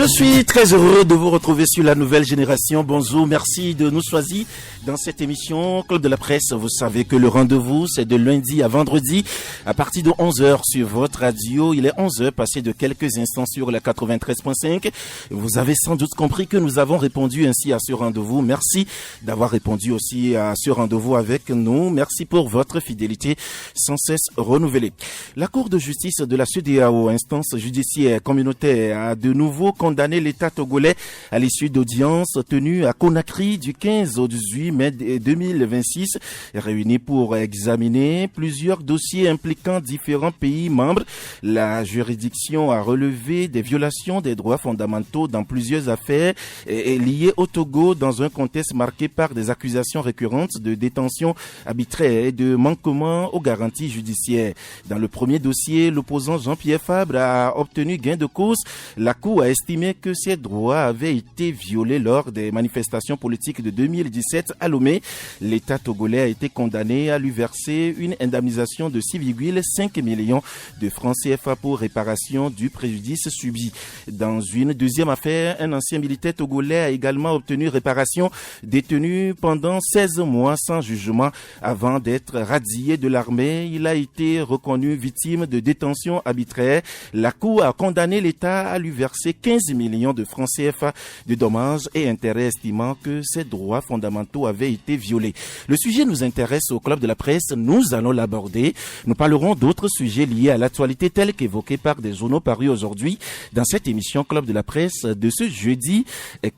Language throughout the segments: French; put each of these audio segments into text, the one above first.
Je suis très heureux de vous retrouver sur la nouvelle génération. Bonjour, merci de nous choisir dans cette émission Club de la Presse. Vous savez que le rendez-vous, c'est de lundi à vendredi à partir de 11h sur votre radio. Il est 11h passé de quelques instants sur la 93.5. Vous avez sans doute compris que nous avons répondu ainsi à ce rendez-vous. Merci d'avoir répondu aussi à ce rendez-vous avec nous. Merci pour votre fidélité sans cesse renouvelée. La Cour de justice de la CEDEAO, instance judiciaire communautaire, a de nouveau condamné l'État togolais à l'issue d'audience tenue à Conakry du 15 au 18 mai 2026, réunis pour examiner plusieurs dossiers impliquant différents pays membres. La juridiction a relevé des violations des droits fondamentaux dans plusieurs affaires liées au Togo dans un contexte marqué par des accusations récurrentes de détention arbitraire et de manquement aux garanties judiciaires. Dans le premier dossier, l'opposant Jean-Pierre Fabre a obtenu gain de cause. La Cour a estimé que ses droits avaient été violés lors des manifestations politiques de 2017 à Lomé. L'État togolais a été condamné à lui verser une indemnisation de 6,5 millions de francs CFA pour réparation du préjudice subi. Dans une deuxième affaire, un ancien militaire togolais a également obtenu réparation, détenu pendant 16 mois sans jugement avant d'être radié de l'armée. Il a été reconnu victime de détention arbitraire. La Cour a condamné l'État à lui verser 15 millions de francs CFA de dommages et intérêts, estimant que ses droits fondamentaux avaient été violés. Le sujet nous intéresse au Club de la Presse. Nous allons l'aborder. Nous parlerons d'autres sujets liés à l'actualité tels qu'évoqués par des journaux parus aujourd'hui dans cette émission Club de la Presse de ce jeudi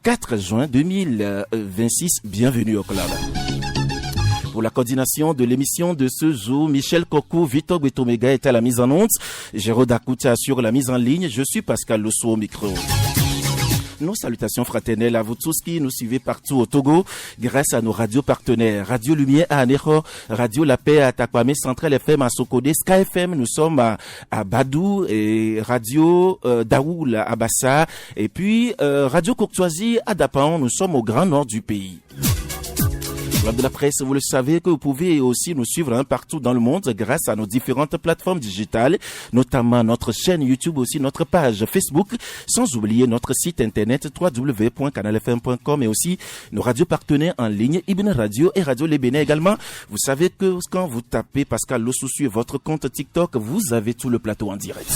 4 juin 2026. Bienvenue au Club. Pour la coordination de l'émission de ce jour, Michel Kokou, Victor Betomega est à la mise en onde. Jérôme Akouta assure la mise en ligne. Je suis Pascal Losso au micro. Nos salutations fraternelles à vous tous qui nous suivez partout au Togo grâce à nos radios partenaires. Radio Lumière à Anéro, Radio La Paix à Takwame, Central FM à Sokode, Sky FM, nous sommes à Badou et Radio Daoul à Bassa et puis Radio Courtoisie à Dapan, nous sommes au grand nord du pays. Club de la Presse, vous le savez que vous pouvez aussi nous suivre partout dans le monde grâce à nos différentes plateformes digitales, notamment notre chaîne YouTube, aussi notre page Facebook, sans oublier notre site internet www.canalfm.com et aussi nos radios partenaires en ligne, Ibn Radio et Radio Les Bénin également. Vous savez que quand vous tapez Pascal Losso sur votre compte TikTok, vous avez tout le plateau en direct.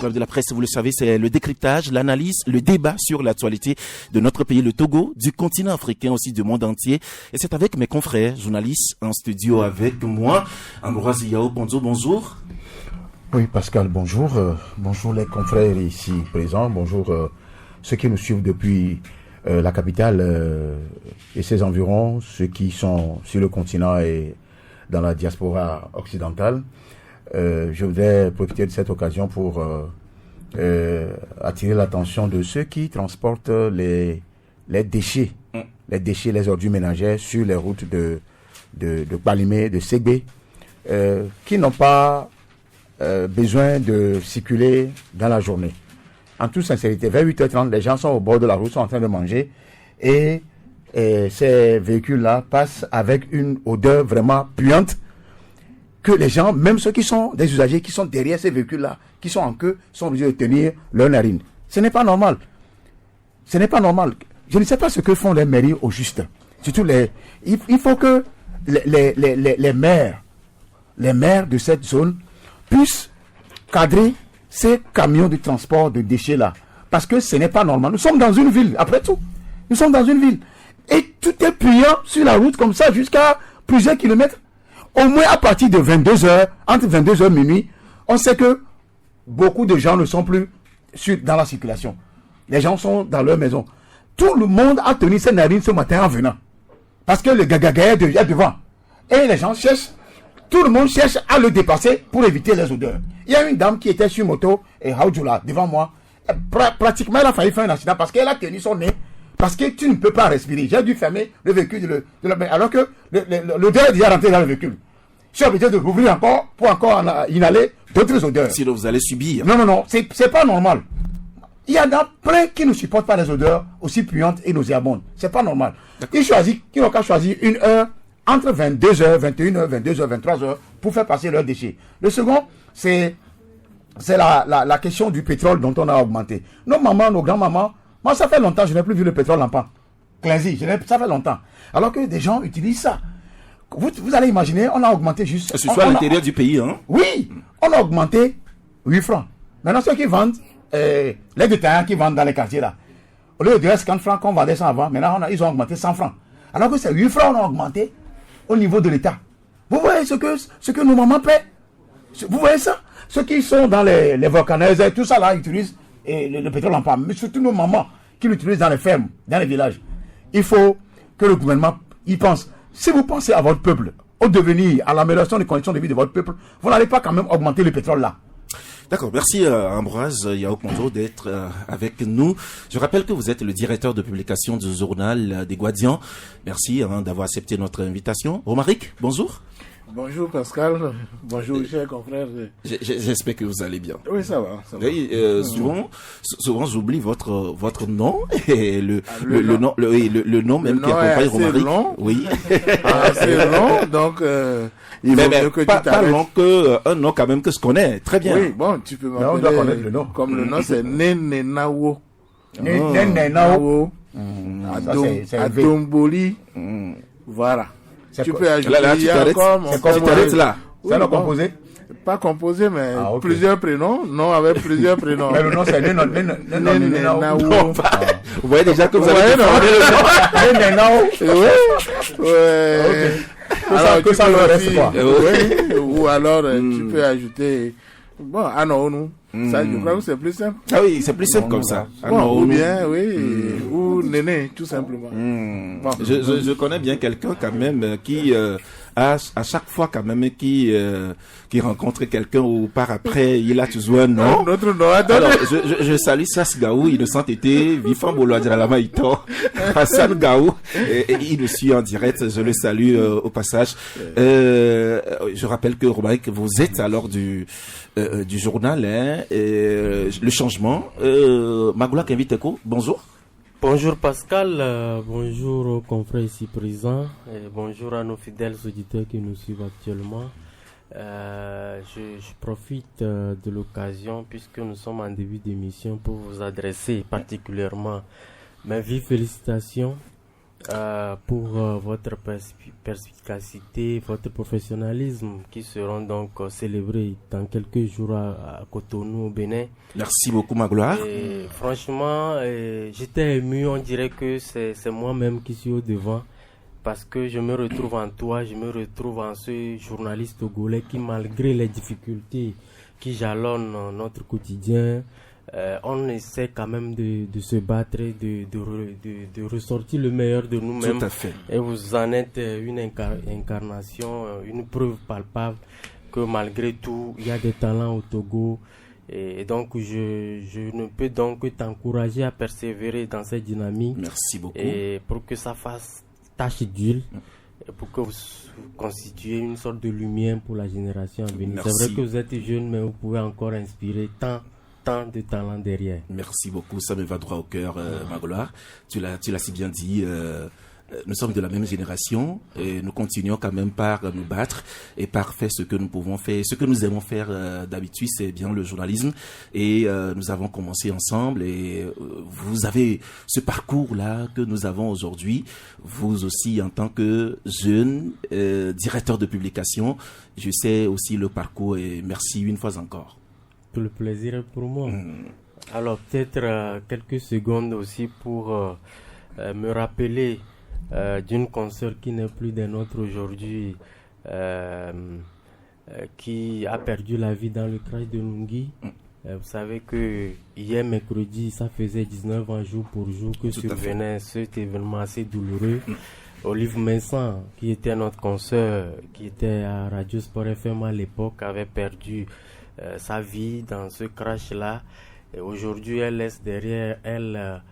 Club de la Presse, vous le savez, c'est le décryptage, l'analyse, le débat sur l'actualité de notre pays, le Togo, du continent africain aussi, du monde entier. Et c'est avec mes confrères journalistes en studio avec moi. Ambroise Yao, bonjour. Oui, Pascal, bonjour. Bonjour les confrères ici présents. Bonjour ceux qui nous suivent depuis la capitale et ses environs, ceux qui sont sur le continent et dans la diaspora occidentale. Je voudrais profiter de cette occasion pour attirer l'attention de ceux qui transportent les déchets, les ordures ménagères sur les routes de Balimé, de Ségbé, qui n'ont pas besoin de circuler dans la journée. En toute sincérité, vers 8h30, les gens sont au bord de la route, sont en train de manger et ces véhicules-là passent avec une odeur vraiment puante que les gens, même ceux qui sont des usagers, qui sont derrière ces véhicules-là, qui sont en queue, sont obligés de tenir leur narine. Ce n'est pas normal. Ce n'est pas normal. Je ne sais pas ce que font les mairies au juste. Surtout il faut que les maires de cette zone puissent cadrer ces camions de transport de déchets-là. Parce que ce n'est pas normal. Nous sommes dans une ville, après tout. Nous sommes dans une ville. Et tout est puyant sur la route comme ça jusqu'à plusieurs kilomètres. Au moins à partir de 22h, entre 22h et minuit, on sait que beaucoup de gens ne sont plus dans la circulation. Les gens sont dans leur maison. Tout le monde a tenu ses narines ce matin en venant. Parce que le gagagaïa est devant. Et les gens cherchent, tout le monde cherche à le dépasser pour éviter les odeurs. Il y a une dame qui était sur moto et Haoudjoula devant moi. Pratiquement, elle a failli faire un accident parce qu'elle a tenu son nez. Parce que tu ne peux pas respirer. J'ai dû fermer le véhicule alors que l'odeur est déjà rentrée dans le véhicule. Je suis obligé de rouvrir encore pour encore inhaler d'autres odeurs. Sinon, vous allez subir. Non, c'est pas normal. Il y en a plein qui ne supportent pas les odeurs aussi puantes et nauséabondes. C'est pas normal. Ils n'ont qu'à choisir une heure entre 22h, 21h, 22h, 23h pour faire passer leurs déchets. Le second, c'est c'est la question du pétrole dont on a augmenté. Nos mamans, nos grands-mamans, moi ça fait longtemps, je n'ai plus vu le pétrole en pan. Clinzy, ça fait longtemps. Alors que des gens utilisent ça. Vous allez imaginer, on a augmenté juste... Ce soit à l'intérieur du pays, hein? Oui, on a augmenté 8 francs. Maintenant, ceux qui vendent, les détaillants qui vendent dans les quartiers là, au lieu de 50 francs qu'on vendait ça avant, maintenant ils ont augmenté 100 francs. Alors que c'est 8 francs qu'on a augmenté au niveau de l'État. Vous voyez ce que nos mamans paient? Vous voyez ça? Ceux qui sont dans les volcanaises et tout ça là, utilisent le pétrole en palme. Mais surtout nos mamans qui l'utilisent dans les fermes, dans les villages. Il faut que le gouvernement y pense. Si vous pensez à votre peuple, au devenir, à l'amélioration des conditions de vie de votre peuple, vous n'allez pas quand même augmenter le pétrole là. D'accord, merci Ambroise Yaokonto d'être avec nous. Je rappelle que vous êtes le directeur de publication du journal des Guadians. Merci d'avoir accepté notre invitation. Romaric, bonjour. Bonjour Pascal, bonjour chers confrères. J'espère que vous allez bien. Oui, ça va. Oui, souvent j'oublie votre nom et le nom même qui accompagne Romaric. Long. Oui. C'est long, donc il vaut mieux que tu t'arrêtes. Pas long que un nom quand même que je connais très bien. Oui, bon, tu peux m'appeler. On doit connaître le nom. Comme le nom c'est Nenenawo. Nenenawo. Adomboli. Voilà. Tu peux ajouter. Là, tu t'arrêtes là. C'est un composé? Pas composé, mais okay. Plusieurs prénoms. Non, avec plusieurs prénoms. Mais le nom c'est Nenenawo. Vous voyez déjà que vous avez Nenenawo. Oui. Alors que ça le reste quoi. Ou alors tu peux ajouter Anonou. Ça, je crois que c'est plus simple. Ah oui, c'est plus simple comme ça. Ou bien, oui, ou Néné, tout simplement. Bon. Je connais bien quelqu'un quand même qui à chaque fois quand même qui rencontre quelqu'un ou par après il a toujours un nom. Notre nom. Alors je salue Sas Gaou, innocent été, Vifan Boloadjalama Ito, Hassan Gaou, et il nous suit en direct, je le salue au passage. Je rappelle que Romaric, vous êtes alors du journal, hein, le changement. Magoula Keviteko, bonjour. Bonjour Pascal, bonjour aux confrères ici présents, et bonjour à nos fidèles auditeurs qui nous suivent actuellement. Je profite de l'occasion puisque nous sommes en début d'émission pour vous adresser particulièrement mes vives félicitations pour votre perspicacité, votre professionnalisme qui seront donc célébrés dans quelques jours à Cotonou au Bénin. Merci beaucoup ma gloire. Et franchement, j'étais ému, on dirait que c'est moi-même qui suis au devant parce que je me retrouve en toi, je me retrouve en ce journaliste togolais qui malgré les difficultés qui jalonnent notre quotidien, on essaie quand même de se battre, de ressortir le meilleur de nous-mêmes. Tout à fait. Et vous en êtes une incarnation, une preuve palpable que malgré tout, il y a des talents au Togo. Et donc, je ne peux donc que t'encourager à persévérer dans cette dynamique. Merci beaucoup. Et pour que ça fasse tache d'huile, et pour que vous constituiez une sorte de lumière pour la génération à venir. C'est vrai que vous êtes jeune, mais vous pouvez encore inspirer tant de talent derrière. Merci beaucoup, ça me va droit au cœur, ma gloire. Tu l'as si bien dit. Nous sommes de la même génération et nous continuons quand même par nous battre et par faire ce que nous pouvons faire. Ce que nous aimons faire d'habitude, c'est bien le journalisme et nous avons commencé ensemble et vous avez ce parcours-là que nous avons aujourd'hui. Vous aussi, en tant que jeune directeur de publication, je sais aussi le parcours et merci une fois encore. Tout le plaisir est pour moi. Alors peut-être quelques secondes aussi pour me rappeler d'une consoeur qui n'est plus des nôtres aujourd'hui, qui a perdu la vie dans le crash de Lungui. Vous savez que hier mercredi, ça faisait 19 ans jour pour jour que survenait cet événement assez douloureux. Olive Vincent, qui était notre consoeur, qui était à Radio Sport FM à l'époque, avait perdu sa vie dans ce crash-là. Et aujourd'hui, elle laisse derrière elle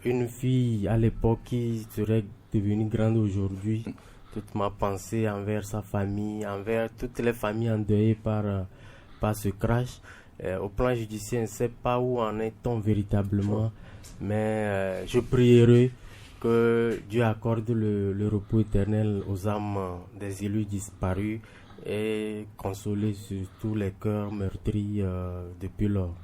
une fille à l'époque qui serait devenue grande aujourd'hui. Toute ma pensée envers sa famille, envers toutes les familles endeuillées par ce crash. Au plan judiciaire, je ne sais pas où en est-on véritablement, mais je prierai que Dieu accorde le repos éternel aux âmes des élus disparus, et consoler surtout les cœurs meurtris depuis lors.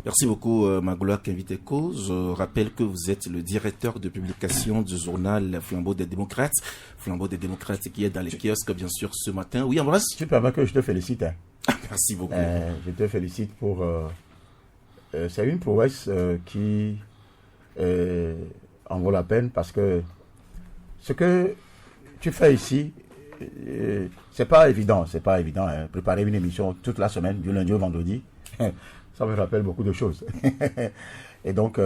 Merci beaucoup, Magloire Kinvite-Ko. Je rappelle que vous êtes le directeur de publication du journal Flambeau des démocrates. Flambeau des démocrates qui est dans les kiosques, bien sûr, ce matin. Oui, Ambroise? Tu permets que je te félicite. Hein. Merci beaucoup. Je te félicite pour... c'est une prouesse qui en vaut la peine parce que ce que tu fais ici, c'est pas évident. Hein. Préparer une émission toute la semaine, du lundi au vendredi, ça me rappelle beaucoup de choses. Et donc,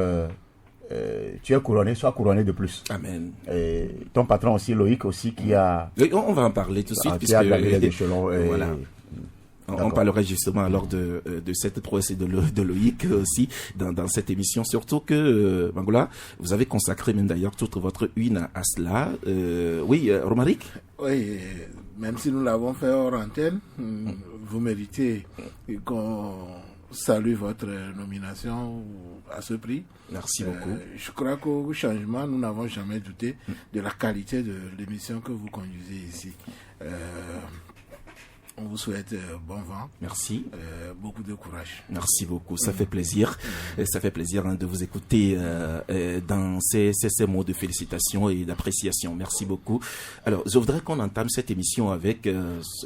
tu es couronné, sois couronné de plus. Amen. Et ton patron aussi, Loïc, aussi, qui a... On va en parler tout de suite. Qui a gravé les échelons. Voilà. On parlera justement alors de cette prouesse et de Loïc aussi dans cette émission. Surtout que, Mangola, vous avez consacré même d'ailleurs toute votre une à cela. Oui, Romaric? Oui, même si nous l'avons fait hors antenne, vous méritez qu'on salue votre nomination à ce prix. Merci beaucoup. Je crois qu'au changement, nous n'avons jamais douté de la qualité de l'émission que vous conduisez ici. On vous souhaite bon vent. Merci. Beaucoup de courage. Merci beaucoup. Ça fait plaisir. Ça fait plaisir de vous écouter dans ces mots de félicitations et d'appréciation. Merci beaucoup. Alors, je voudrais qu'on entame cette émission avec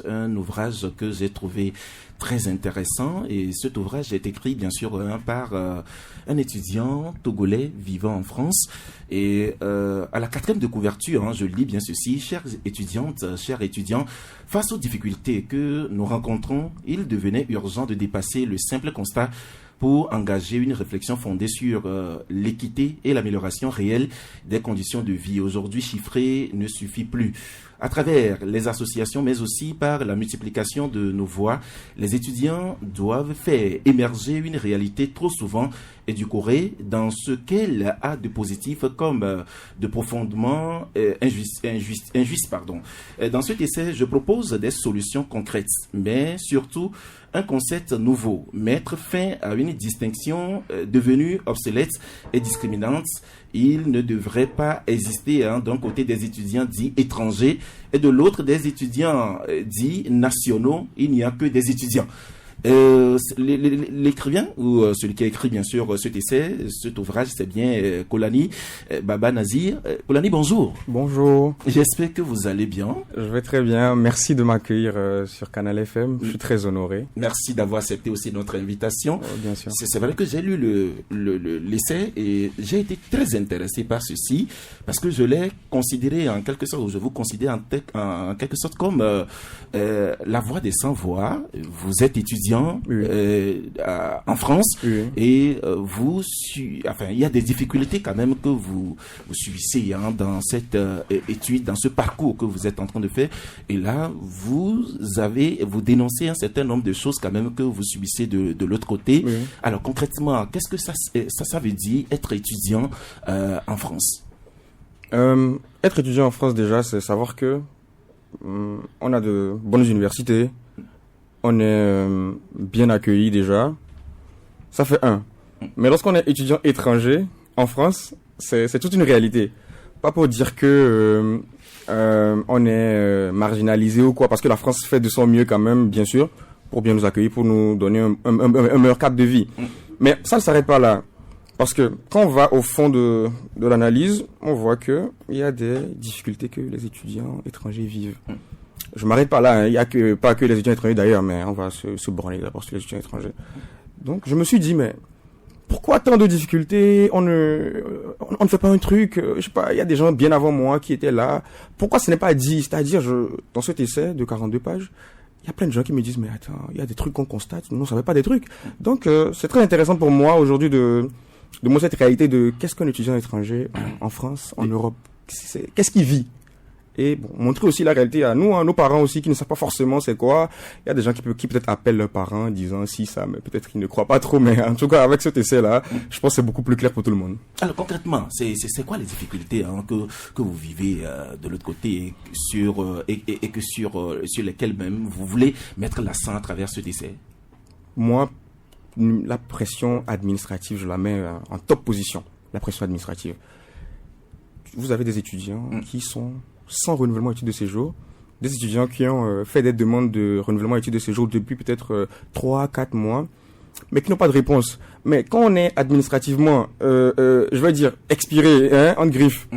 un ouvrage que j'ai trouvé très intéressant. Et cet ouvrage est écrit, bien sûr, par un étudiant togolais vivant en France. Et à la 4e de couverture, je lis bien ceci. Chères étudiantes, chers étudiants, face aux difficultés que nous rencontrons, il devenait urgent de dépasser le simple constat pour engager une réflexion fondée sur l'équité et l'amélioration réelle des conditions de vie. Aujourd'hui, chiffrer ne suffit plus. À travers les associations, mais aussi par la multiplication de nos voix, les étudiants doivent faire émerger une réalité trop souvent édulcorée dans ce qu'elle a de positif comme de profondément injuste. Dans cet essai, je propose des solutions concrètes, mais surtout un concept nouveau, mettre fin à une distinction devenue obsolète et discriminante. Il ne devrait pas exister d'un côté des étudiants dits étrangers et de l'autre des étudiants dits nationaux. Il n'y a que des étudiants. L'écrivain, ou celui qui a écrit bien sûr cet essai, cet ouvrage, c'est bien Kolani Baba Nazir. Kolani, bonjour. Bonjour. J'espère que vous allez bien. Je vais très bien. Merci de m'accueillir sur Canal FM. Je suis très honoré. Merci d'avoir accepté aussi notre invitation. Bien sûr. C'est vrai que j'ai lu l'essai et j'ai été très intéressé par ceci parce que je l'ai considéré en quelque sorte, ou je vous considère en quelque sorte comme la voix des sans-voix. Vous êtes étudiant. Oui. En France, oui. Et il y a des difficultés quand même que vous subissez dans cette étude, dans ce parcours que vous êtes en train de faire. Et là, vous dénoncez un certain nombre de choses quand même que vous subissez de l'autre côté. Oui. Alors concrètement, qu'est-ce que ça veut dire être étudiant en France? Être étudiant en France déjà, c'est savoir que on a de bonnes universités. On est bien accueilli déjà. Ça fait un. Mais lorsqu'on est étudiant étranger en France, c'est toute une réalité. Pas pour dire que on est marginalisé ou quoi, parce que la France fait de son mieux quand même, bien sûr, pour bien nous accueillir, pour nous donner un meilleur cadre de vie. Mais ça ne s'arrête pas là. Parce que quand on va au fond de l'analyse, on voit qu'il y a des difficultés que les étudiants étrangers vivent. Je m'arrête pas là, il y a pas que les étudiants étrangers d'ailleurs, mais on va se branler d'abord sur les étudiants étrangers. Donc je me suis dit, mais pourquoi tant de difficultés? On ne fait pas un truc, je sais pas, il y a des gens bien avant moi qui étaient là. Pourquoi ce n'est pas dit? C'est-à-dire, dans cet essai de 42 pages, il y a plein de gens qui me disent, mais attends, il y a des trucs qu'on constate, nous on ne savait pas des trucs. Donc c'est très intéressant pour moi aujourd'hui de montrer cette réalité de qu'est-ce qu'un étudiant étranger en France, en Europe, qu'est-ce qu'il vit? Et bon, montrer aussi la réalité à nous, à nos parents aussi, qui ne savent pas forcément c'est quoi. Il y a des gens qui peut-être appellent leurs parents en disant si ça, mais peut-être qu'ils ne croient pas trop. Mais en tout cas, avec cet essai-là, je pense que c'est beaucoup plus clair pour tout le monde. Alors concrètement, c'est quoi les difficultés que vous vivez de l'autre côté et que sur lesquelles même vous voulez mettre l'accent à travers cet essai? Moi, la pression administrative, je la mets en top position. La pression administrative. Vous avez des étudiants qui sont sans renouvellement d'études de séjour des étudiants qui ont fait des demandes de renouvellement d'études de séjour depuis peut-être 3-4 mois, mais qui n'ont pas de réponse. Mais quand on est administrativement, je vais dire, expiré, en griffe,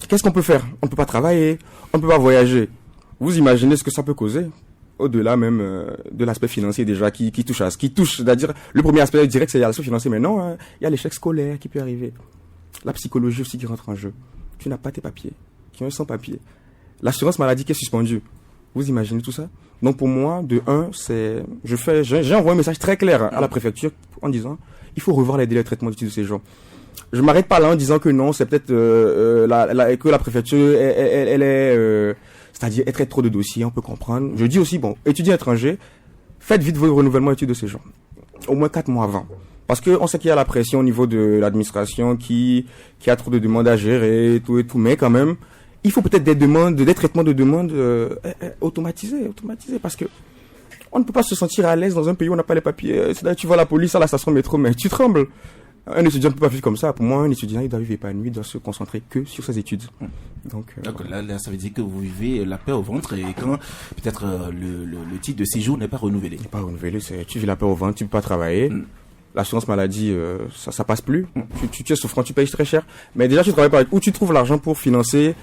qu'est-ce qu'on peut faire? On ne peut pas travailler, on ne peut pas voyager. Vous imaginez ce que ça peut causer? Au-delà même de l'aspect financier déjà qui touche à ce qui touche, c'est-à-dire le premier aspect direct c'est l'aspect financier, mais non, il y a l'échec scolaire qui peut arriver, la psychologie aussi qui rentre en jeu. Tu n'as pas tes papiers, tu es sans papier, l'assurance maladie qui est suspendue. Vous imaginez tout ça? Donc pour moi, de un, j'ai envoyé un message très clair à la préfecture en disant il faut revoir les délais de traitement d'études de séjour. Je m'arrête pas là en disant que non, c'est peut-être que la préfecture elle est c'est-à-dire, elle traite trop de dossiers, on peut comprendre. Je dis aussi, bon, étudiants étrangers, faites vite vos renouvellements d'études de séjour. Au moins 4 mois avant. Parce que on sait qu'il y a la pression au niveau de l'administration qui a trop de demandes à gérer, tout et tout. Mais quand même, il faut peut-être des traitements de demandes automatisés. Parce que on ne peut pas se sentir à l'aise dans un pays où on n'a pas les papiers. C'est-à-dire, tu vois la police à la station métro, mais tu trembles. Un étudiant ne peut pas vivre comme ça. Pour moi, un étudiant, il doit vivre épanoui, il doit se concentrer que sur ses études. Donc là, ça veut dire que vous vivez la paix au ventre et quand peut-être le titre de séjour n'est pas renouvelé. Il n'est pas renouvelé, tu vis la paix au ventre, tu ne peux pas travailler. L'assurance maladie, ça passe plus. Tu es souffrant, tu payes très cher. Mais déjà, tu travailles pas. Où tu trouves l'argent pour financer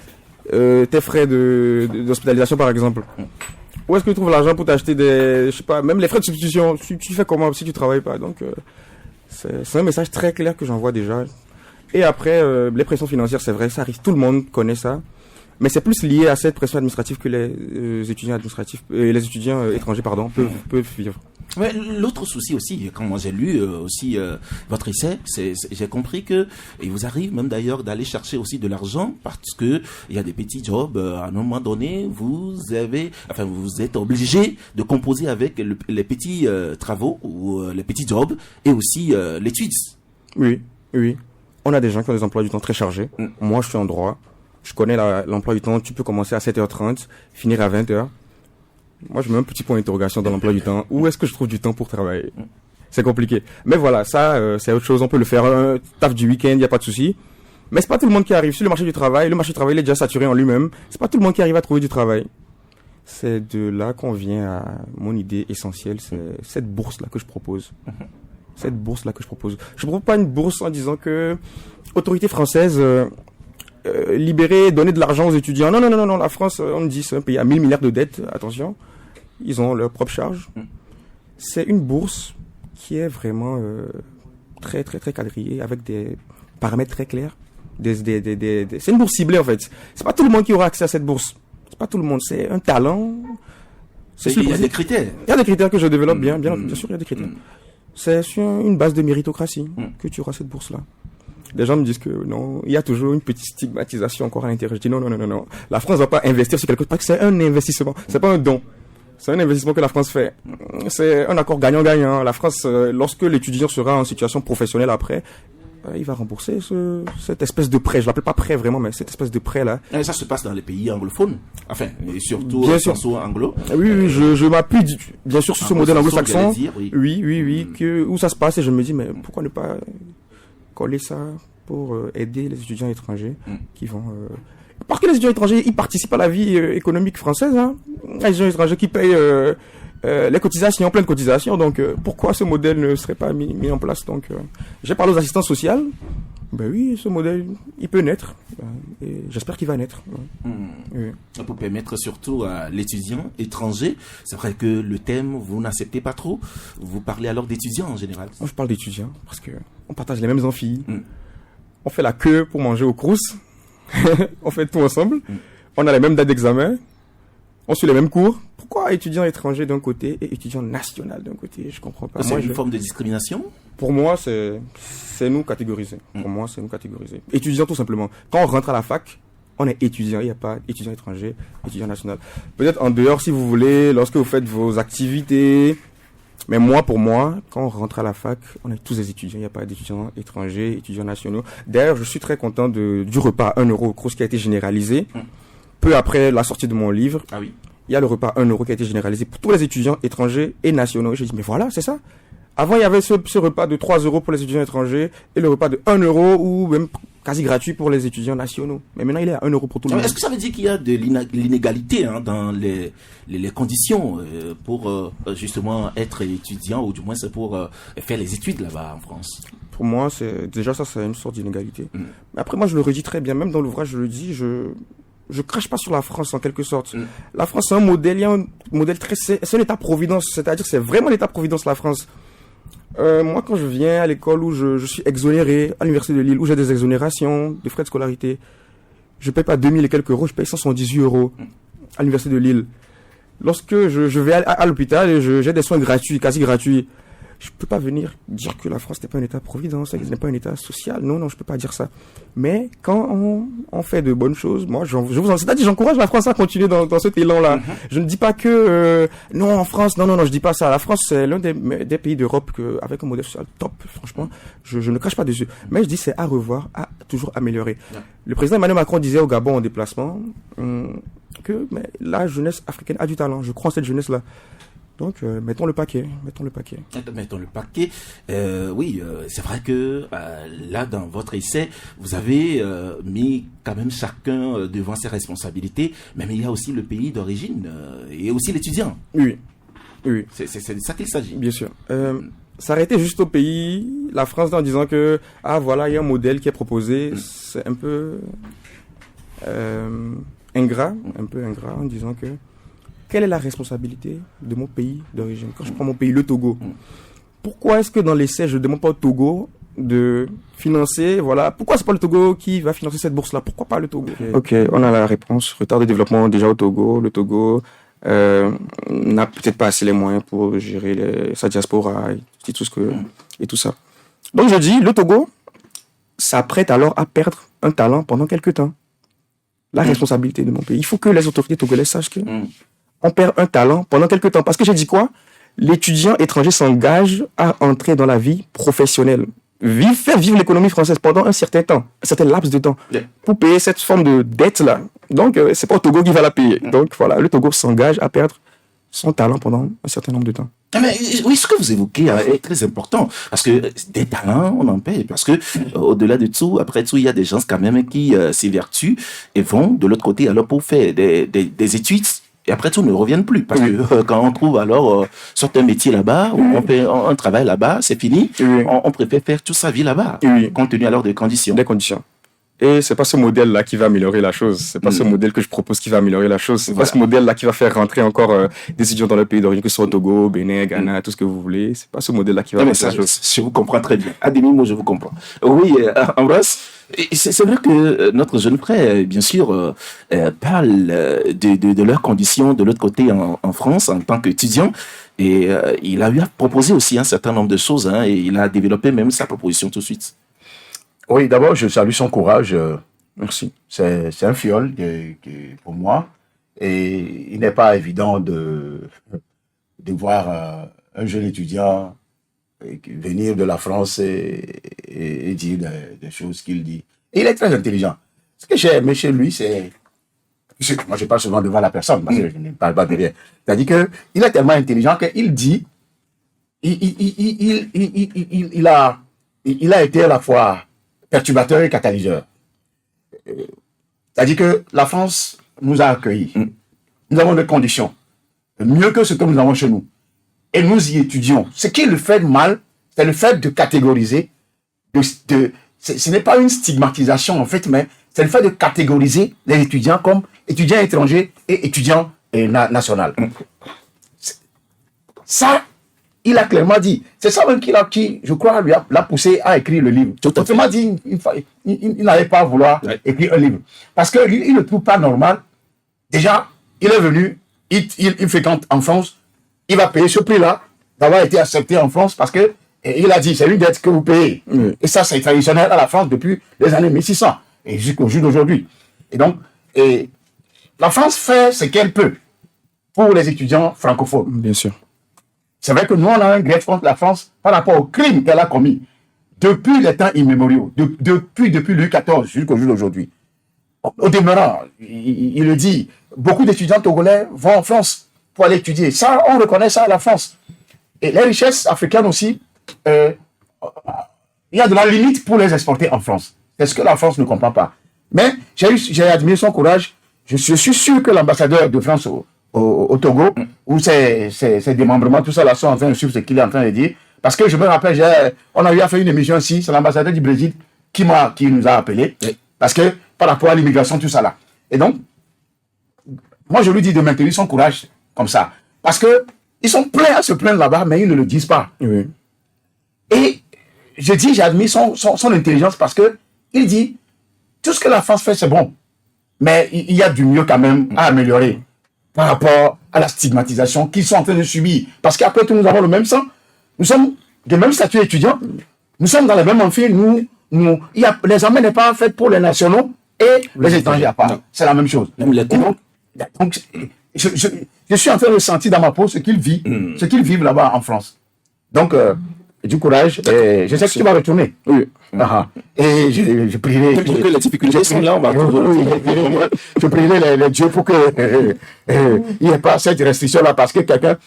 tes frais d'hospitalisation, par exemple? Où est-ce que tu trouves l'argent pour t'acheter je sais pas, même les frais de substitution? Tu fais comment si tu travailles pas? Donc c'est un message très clair que j'envoie déjà. Et après, les pressions financières, c'est vrai, ça arrive, tout le monde connaît ça. Mais c'est plus lié à cette pression administrative que les étudiants administratifs, les étudiants étrangers, peuvent vivre. Mais l'autre souci aussi, quand moi j'ai lu aussi votre essai, j'ai compris que il vous arrive même d'ailleurs d'aller chercher aussi de l'argent parce que il y a des petits jobs. À un moment donné, vous êtes obligé de composer avec les petits travaux ou les petits jobs et aussi l'étude. Oui. On a des gens qui ont des emplois du temps très chargés. Moi, je suis en droit. Je connais l'emploi du temps. Tu peux commencer à 7h30, finir à 20h. Moi, je mets un petit point d'interrogation dans l'emploi du temps. Où est-ce que je trouve du temps pour travailler? C'est compliqué. Mais voilà, ça, c'est autre chose. On peut le faire un taf du week-end, il n'y a pas de souci. Mais c'est pas tout le monde qui arrive sur le marché du travail. Le marché du travail, il est déjà saturé en lui-même. C'est pas tout le monde qui arrive à trouver du travail. C'est de là qu'on vient à mon idée essentielle. C'est cette bourse-là que je propose. Je propose pas une bourse en disant que autorité française libérer, donner de l'argent aux étudiants. Non. La France, on me dit, c'est un pays à 1000 milliards de dettes. Attention, ils ont leurs propres charges. C'est une bourse qui est vraiment très très très quadrillée avec des paramètres très clairs. C'est une bourse ciblée en fait. C'est pas tout le monde qui aura accès à cette bourse. C'est pas tout le monde. C'est un talent. Il y a des critères. Il y a des critères que je développe bien sûr, il y a des critères. C'est sur une base de méritocratie que tu auras cette bourse-là. Les gens me disent que non, il y a toujours une petite stigmatisation encore à l'intérieur. Je dis non. La France ne va pas investir sur quelque chose parce que c'est un investissement. C'est pas un don. C'est un investissement que la France fait. C'est un accord gagnant-gagnant. La France, lorsque l'étudiant sera en situation professionnelle après, il va rembourser cette espèce de prêt. Je l'appelle pas prêt vraiment, mais cette espèce de prêt-là. Et ça se passe dans les pays anglophones. Enfin, et surtout anglo. Oui, je m'appuie bien sûr sur ce modèle anglo-saxon. Oui, où ça se passe et je me dis, mais pourquoi ne pas coller ça pour aider les étudiants étrangers qui vont... Parce que les étudiants étrangers, ils participent à la vie économique française. Les étudiants étrangers qui payent les cotisations, plein de cotisations. Donc, pourquoi ce modèle ne serait pas mis en place? Donc, j'ai parlé aux assistants sociaux. Ben oui, ce modèle, il peut naître. Et j'espère qu'il va naître. Oui. Pour permettre surtout à l'étudiant étranger, c'est vrai que le thème, vous n'acceptez pas trop. Vous parlez alors d'étudiants en général. Moi, je parle d'étudiants parce que on partage les mêmes amphis. On fait la queue pour manger au Crous. On fait tout ensemble. On a les mêmes dates d'examen. On suit les mêmes cours. Pourquoi étudiants étrangers d'un côté et étudiants nationaux d'un côté? Je comprends pas. C'est une forme de discrimination? Pour moi, c'est nous catégoriser. Pour moi, c'est nous catégoriser. Étudiants tout simplement. Quand on rentre à la fac, on est étudiant. Il n'y a pas étudiant étranger, étudiant national. Peut-être en dehors, si vous voulez, lorsque vous faites vos activités. Mais pour moi, quand on rentre à la fac, on est tous des étudiants. Il n'y a pas d'étudiants étrangers, étudiants nationaux. D'ailleurs, je suis très content du repas 1 euro au Crous qui a été généralisé. Peu après la sortie de mon livre. Ah oui. Il y a le repas 1 euro qui a été généralisé pour tous les étudiants étrangers et nationaux. Et j'ai dit, mais voilà, c'est ça. Avant, il y avait ce repas de 3 euros pour les étudiants étrangers et le repas de 1 euro ou même quasi gratuit pour les étudiants nationaux. Mais maintenant, il est à 1 euro pour tout le monde. Est-ce que ça veut dire qu'il y a de l'inégalité dans les conditions pour justement être étudiant, ou du moins c'est pour faire les études là-bas en France? Pour moi, c'est une sorte d'inégalité. Mais après, moi, je le redis très bien. Même dans l'ouvrage, je le dis, je crache pas sur la France en quelque sorte. La France, c'est un modèle, il y a un modèle c'est un état-providence. C'est-à-dire, c'est vraiment l'état-providence, la France. Moi, quand je viens à l'école où je suis exonéré, à l'université de Lille, où j'ai des exonérations, des frais de scolarité, je paye pas 2000 et quelques euros, je paye 178 euros à l'université de Lille. Lorsque je vais à l'hôpital et j'ai des soins gratuits, quasi gratuits, je peux pas venir dire que la France n'est pas un état-providence, ce n'est pas un état social. Non, je peux pas dire ça. Mais quand on fait de bonnes choses, moi, c'est-à-dire, j'encourage la France à continuer dans cet élan-là. Je ne dis pas que non, en France, non, je dis pas ça. La France, c'est l'un des pays d'Europe avec un modèle social top. Franchement, je ne crache pas dessus. Mais je dis, c'est à revoir, à toujours améliorer. Le président Emmanuel Macron disait au Gabon en déplacement que la jeunesse africaine a du talent. Je crois en cette jeunesse-là. Donc, mettons le paquet. Oui, c'est vrai que là, dans votre essai, vous avez mis quand même chacun devant ses responsabilités, mais il y a aussi le pays d'origine et aussi l'étudiant. Oui. C'est de ça qu'il s'agit. Bien sûr. S'arrêter juste au pays, la France, en disant que, voilà, il y a un modèle qui est proposé, c'est un peu ingrat, en disant que quelle est la responsabilité de mon pays d'origine? Quand je prends mon pays, le Togo, pourquoi est-ce que dans l'essai, je ne demande pas au Togo de financer, pourquoi c'est pas le Togo qui va financer cette bourse-là? Pourquoi pas le Togo? Ok, on a la réponse. Retard de développement déjà au Togo. Le Togo n'a peut-être pas assez les moyens pour gérer sa diaspora et tout ça. Donc je dis, le Togo s'apprête alors à perdre un talent pendant quelques temps. La responsabilité de mon pays. Il faut que les autorités togolaises sachent que on perd un talent pendant quelques temps. Parce que j'ai dit quoi? L'étudiant étranger s'engage à entrer dans la vie professionnelle. Faire vivre l'économie française pendant un certain temps, un certain laps de temps, pour payer cette forme de dette-là. Donc, c'est pas le Togo qui va la payer. Donc, voilà, le Togo s'engage à perdre son talent pendant un certain nombre de temps. Mais oui, ce que vous évoquez est très important, parce que des talents, on en paye, parce que au-delà de tout, après tout, il y a des gens quand même qui s'évertuent et vont de l'autre côté alors pour faire des études. Et après tout, ne reviennent plus. Parce que quand on trouve alors certains métiers là-bas, ou on fait un travail là-bas, c'est fini. On préfère faire toute sa vie là-bas, compte tenu alors des conditions. Et c'est pas ce modèle-là qui va améliorer la chose. C'est pas ce modèle que je propose qui va améliorer la chose. C'est pas ce modèle-là qui va faire rentrer encore des étudiants dans le pays d'origine, que ce soit au Togo, Bénin, Ghana, tout ce que vous voulez. C'est pas ce modèle-là qui va améliorer la chose. Je vous comprends très bien. À demi-mot, je vous comprends. Oui, Ambroise, c'est vrai que notre jeune frère, bien sûr, parle de leurs conditions de l'autre côté en France, en tant qu'étudiant. Et il a eu à proposer aussi un certain nombre de choses. Et il a développé même sa proposition tout de suite. Oui, d'abord, je salue son courage. Merci. C'est un fiole pour moi. Et il n'est pas évident de voir un jeune étudiant venir de la France et dire des choses qu'il dit. Et il est très intelligent. Ce que j'ai aimé chez lui, c'est... Moi, je parle souvent devant la personne, parce que je ne parle pas derrière. C'est-à-dire qu'il est tellement intelligent qu'il dit... Il a été à la fois perturbateur et catalyseur. C'est-à-dire que la France nous a accueillis. Nous avons des conditions mieux que ce que nous avons chez nous. Et nous y étudions. Ce qui le fait mal, c'est le fait de catégoriser. Ce n'est pas une stigmatisation en fait, mais c'est le fait de catégoriser les étudiants comme étudiants étrangers et étudiants nationaux. Ça, il a clairement dit. C'est ça même qui, je crois, l'a poussé à écrire le livre. Autrement dit, il n'allait pas vouloir écrire un livre. Parce qu'il ne le trouve pas normal. Déjà, il est venu, il fréquente en France, il va payer ce prix-là d'avoir été accepté en France parce que il a dit, c'est une dette que vous payez. Et ça, c'est traditionnel à la France depuis les années 1600 et jusqu'au jour d'aujourd'hui. Et donc, la France fait ce qu'elle peut pour les étudiants francophones. Bien sûr. C'est vrai que nous, on a un greffe contre la France par rapport au crime qu'elle a commis depuis les temps immémoriaux, depuis Louis XIV jusqu'au jour d'aujourd'hui. Au demeurant, il le dit, beaucoup d'étudiants togolais vont en France pour aller étudier. Ça, on reconnaît ça à la France. Et les richesses africaines aussi, il y a de la limite pour les exporter en France. C'est ce que la France ne comprend pas. Mais j'ai admiré son courage. Je suis sûr que l'ambassadeur de France au Togo, où ses démembrements, tout ça là, sont en train de suivre ce qu'il est en train de dire. Parce que je me rappelle, on a eu à faire une émission ici, c'est l'ambassadeur du Brésil qui nous a appelés. Oui. Parce que par rapport à l'immigration, tout ça là. Et donc, moi je lui dis de maintenir son courage comme ça. Parce que ils sont prêts à se plaindre là-bas, mais ils ne le disent pas. Oui. Et j'ai admis son intelligence parce que il dit, tout ce que la France fait, c'est bon. Mais il y a du mieux quand même à améliorer par rapport à la stigmatisation qu'ils sont en train de subir. Parce qu'après tout, nous avons le même sang. Nous sommes de même statut étudiant. Nous sommes dans les mêmes amphis. L'examen n'est pas fait pour les nationaux et les étrangers à part. C'est la même chose. Donc, je suis en train de sentir dans ma peau ce qu'ils vivent là-bas en France. Donc, du courage. Et je sais que tu vas retourner. Oui. Et je prierai. Les difficultés sont là, on va je prierai les dieux pour qu'il n'y ait pas cette restriction-là parce que quelqu'un.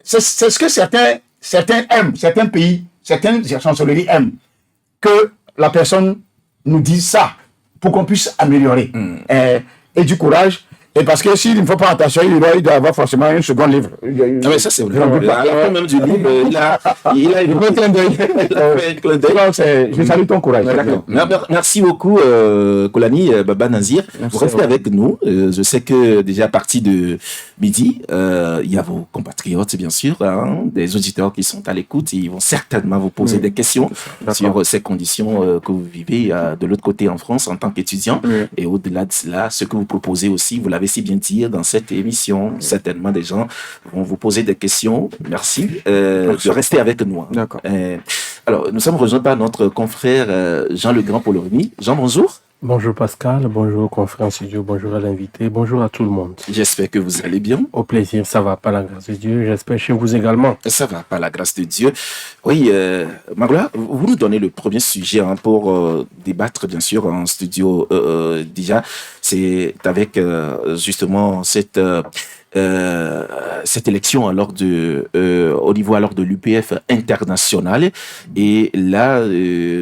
C'est ce que certains aiment, certains pays, certaines chancelleries aiment. Que la personne nous dise ça pour qu'on puisse améliorer. Et du courage. Et parce que s'il ne faut pas attention, il doit avoir forcément un second livre. Non, mais ça, c'est vrai. À la fin même du livre, il a un clin d'œil. Je salue ton courage. D'accord. Merci beaucoup, Kolani Baba Nazir. Vous restez avec nous. Je sais que déjà à partir de midi, il y a vos compatriotes, bien sûr, des auditeurs qui sont à l'écoute. Ils vont certainement vous poser des questions sur ces conditions que vous vivez de l'autre côté en France en tant qu'étudiant. Et au-delà de cela, ce que vous proposez aussi, vous l'avez si bien dit dans cette émission. Certainement, des gens vont vous poser des questions. Merci de rester avec nous. D'accord. Alors, nous sommes rejoints par notre confrère Jean Legrand pour le remis. Jean, bonjour. Bonjour Pascal, bonjour confrère studio, bonjour à l'invité, bonjour à tout le monde. J'espère que vous allez bien. Au plaisir, ça va, par la grâce de Dieu. J'espère chez vous également. Ça va, par la grâce de Dieu. Oui, Magloire, vous nous donnez le premier sujet pour débattre, bien sûr, en studio. Déjà, c'est avec justement cette élection au niveau de l'UPF international. Et là,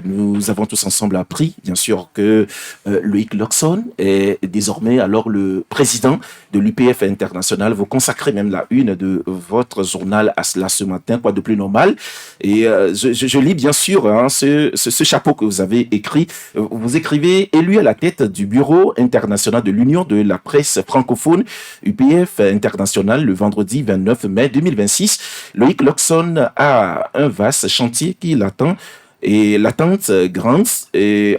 nous avons tous ensemble appris, bien sûr, que Loïc Locson est désormais alors le président de l'UPF international. Vous consacrez même la une de votre journal à cela ce matin, quoi de plus normal. Et je lis bien sûr ce chapeau que vous avez écrit. Vous écrivez « Élu à la tête du Bureau international de l'Union de la presse francophone, UPF international, le vendredi 29 mai 2026, Loïc Locson a un vaste chantier qui l'attend. Et l'attente grande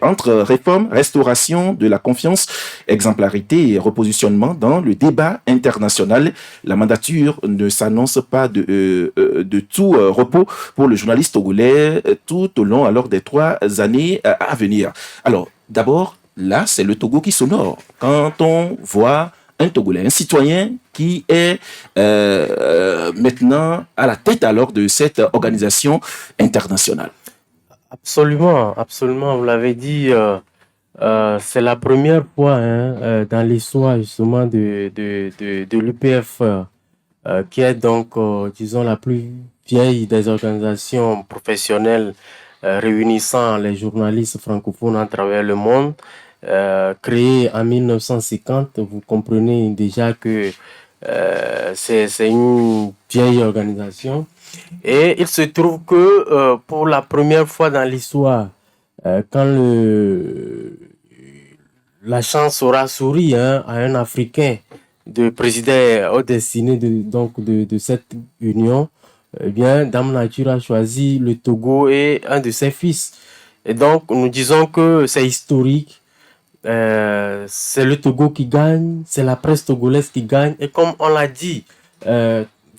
entre réforme, restauration de la confiance, exemplarité et repositionnement dans le débat international. La mandature ne s'annonce pas de tout repos pour le journaliste togolais tout au long des 3 années à venir. Alors, d'abord, là, c'est le Togo qui s'honore. Quand on voit un Togolais, un citoyen qui est maintenant à la tête alors de cette organisation internationale. Absolument, absolument. Vous l'avez dit, c'est la première fois dans l'histoire justement de l'UPF qui est donc, disons, la plus vieille des organisations professionnelles réunissant les journalistes francophones à travers le monde. Créée en 1950, vous comprenez déjà que c'est une vieille organisation. Et il se trouve que pour la première fois dans l'histoire, quand la chance aura souri à un Africain de présider au destiné de cette union, eh bien, Dame Nature a choisi le Togo et un de ses fils. Et donc, nous disons que c'est historique. C'est le Togo qui gagne, c'est la presse togolaise qui gagne. Et comme on l'a dit,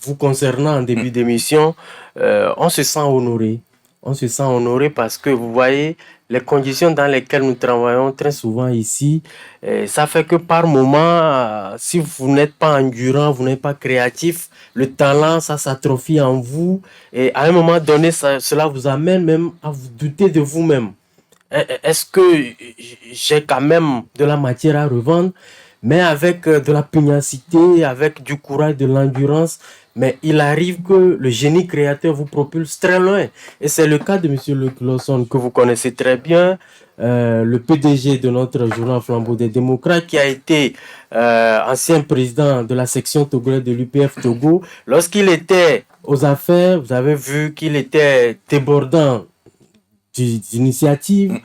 vous concernant en début d'émission, on se sent honoré. On se sent honoré parce que vous voyez les conditions dans lesquelles nous travaillons très souvent ici. Ça fait que par moment, si vous n'êtes pas endurant, vous n'êtes pas créatif, le talent, ça s'atrophie en vous. Et à un moment donné, cela vous amène même à vous douter de vous-même. Est-ce que j'ai quand même de la matière à revendre? Mais avec de la pugnacité, avec du courage, de l'endurance, mais il arrive que le génie créateur vous propulse très loin. Et c'est le cas de M. Loïc Lawson, que vous connaissez très bien, le PDG de notre journal Flambeau des démocrates, qui a été ancien président de la section togolaise de l'UPF Togo. Lorsqu'il était aux affaires, vous avez vu qu'il était débordant d'initiatives.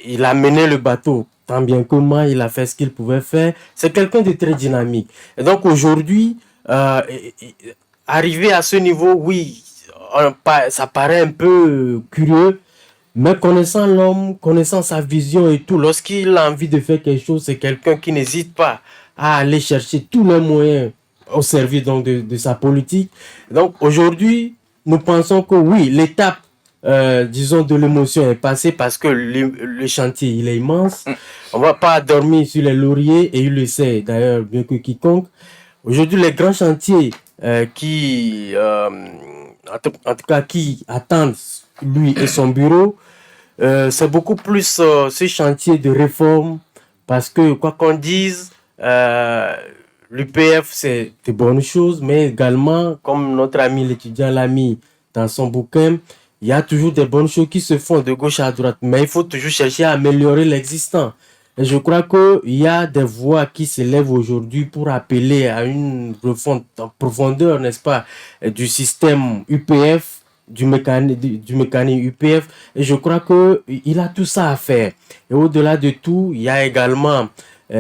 Il a mené le bateau tant bien que mal, il a fait ce qu'il pouvait faire. C'est quelqu'un de très dynamique. Et donc aujourd'hui, arrivé à ce niveau, oui, ça paraît un peu curieux, mais connaissant l'homme, connaissant sa vision et tout, lorsqu'il a envie de faire quelque chose, c'est quelqu'un qui n'hésite pas à aller chercher tous les moyens au service donc de sa politique. Donc aujourd'hui, nous pensons que oui, l'étape disons de l'émotion est passée parce que le chantier il est immense. On va pas dormir sur les lauriers et il le sait d'ailleurs mieux que quiconque. Aujourd'hui, les grands chantiers en tout cas qui attendent lui et son bureau, c'est beaucoup plus ce chantier de réforme parce que quoi qu'on dise, l'UPF c'est de bonnes choses, mais également comme notre ami l'étudiant l'a mis dans son bouquin, il y a toujours des bonnes choses qui se font de gauche à droite, mais il faut toujours chercher à améliorer l'existant. Et je crois qu'il y a des voix qui s'élèvent aujourd'hui pour appeler à une refonte en profondeur, n'est-ce pas, du système UPF, du mécanisme UPF. Et je crois qu'il a tout ça à faire. Et au-delà de tout, il y a également ces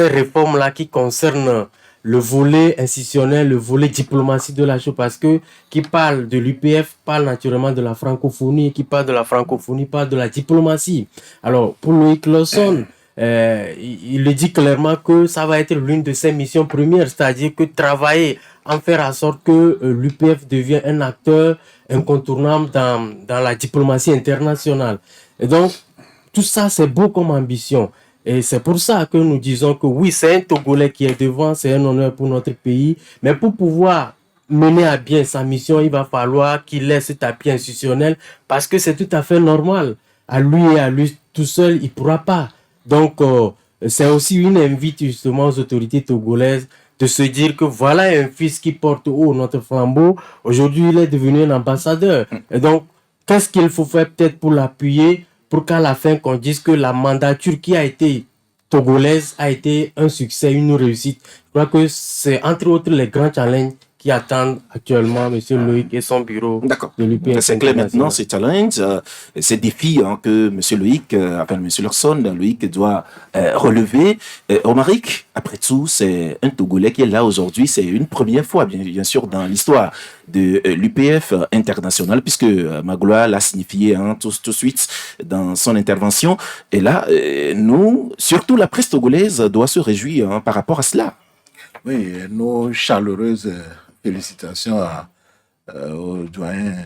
réformes-là qui concernent le volet institutionnel, le volet diplomatie de la chose, parce que qui parle de l'UPF parle naturellement de la francophonie, qui parle de la francophonie parle de la diplomatie. Alors, pour Loïc Lawson, il le dit clairement que ça va être l'une de ses missions premières, c'est-à-dire que travailler, en faire en sorte que l'UPF devienne un acteur incontournable dans la diplomatie internationale. Et donc, tout ça, c'est beau comme ambition. Et c'est pour ça que nous disons que oui, c'est un Togolais qui est devant, c'est un honneur pour notre pays. Mais pour pouvoir mener à bien sa mission, il va falloir qu'il ait ce tapis institutionnel parce que c'est tout à fait normal. À lui et à lui tout seul, il ne pourra pas. Donc, c'est aussi une invite justement aux autorités togolaises de se dire que voilà un fils qui porte haut notre flambeau. Aujourd'hui, il est devenu un ambassadeur. Et donc, qu'est-ce qu'il faut faire peut-être pour l'appuyer pour qu'à la fin, qu'on dise que la mandature qui a été togolaise a été un succès, une réussite. Je crois que c'est entre autres les grands challenges qui attendent actuellement M. Loïc et son bureau. D'accord. De l'UPF. C'est clair maintenant, ces challenges, ces défis que M. Loïc, M. Lawson, Loïc doit relever. Romaric, après tout, c'est un Togolais qui est là aujourd'hui. C'est une première fois, bien sûr, dans l'histoire de l'UPF international, puisque Magloire l'a signifié tout de suite dans son intervention. Et là, nous, surtout la presse togolaise, doit se réjouir par rapport à cela. Oui, nos chaleureuses félicitations au doyen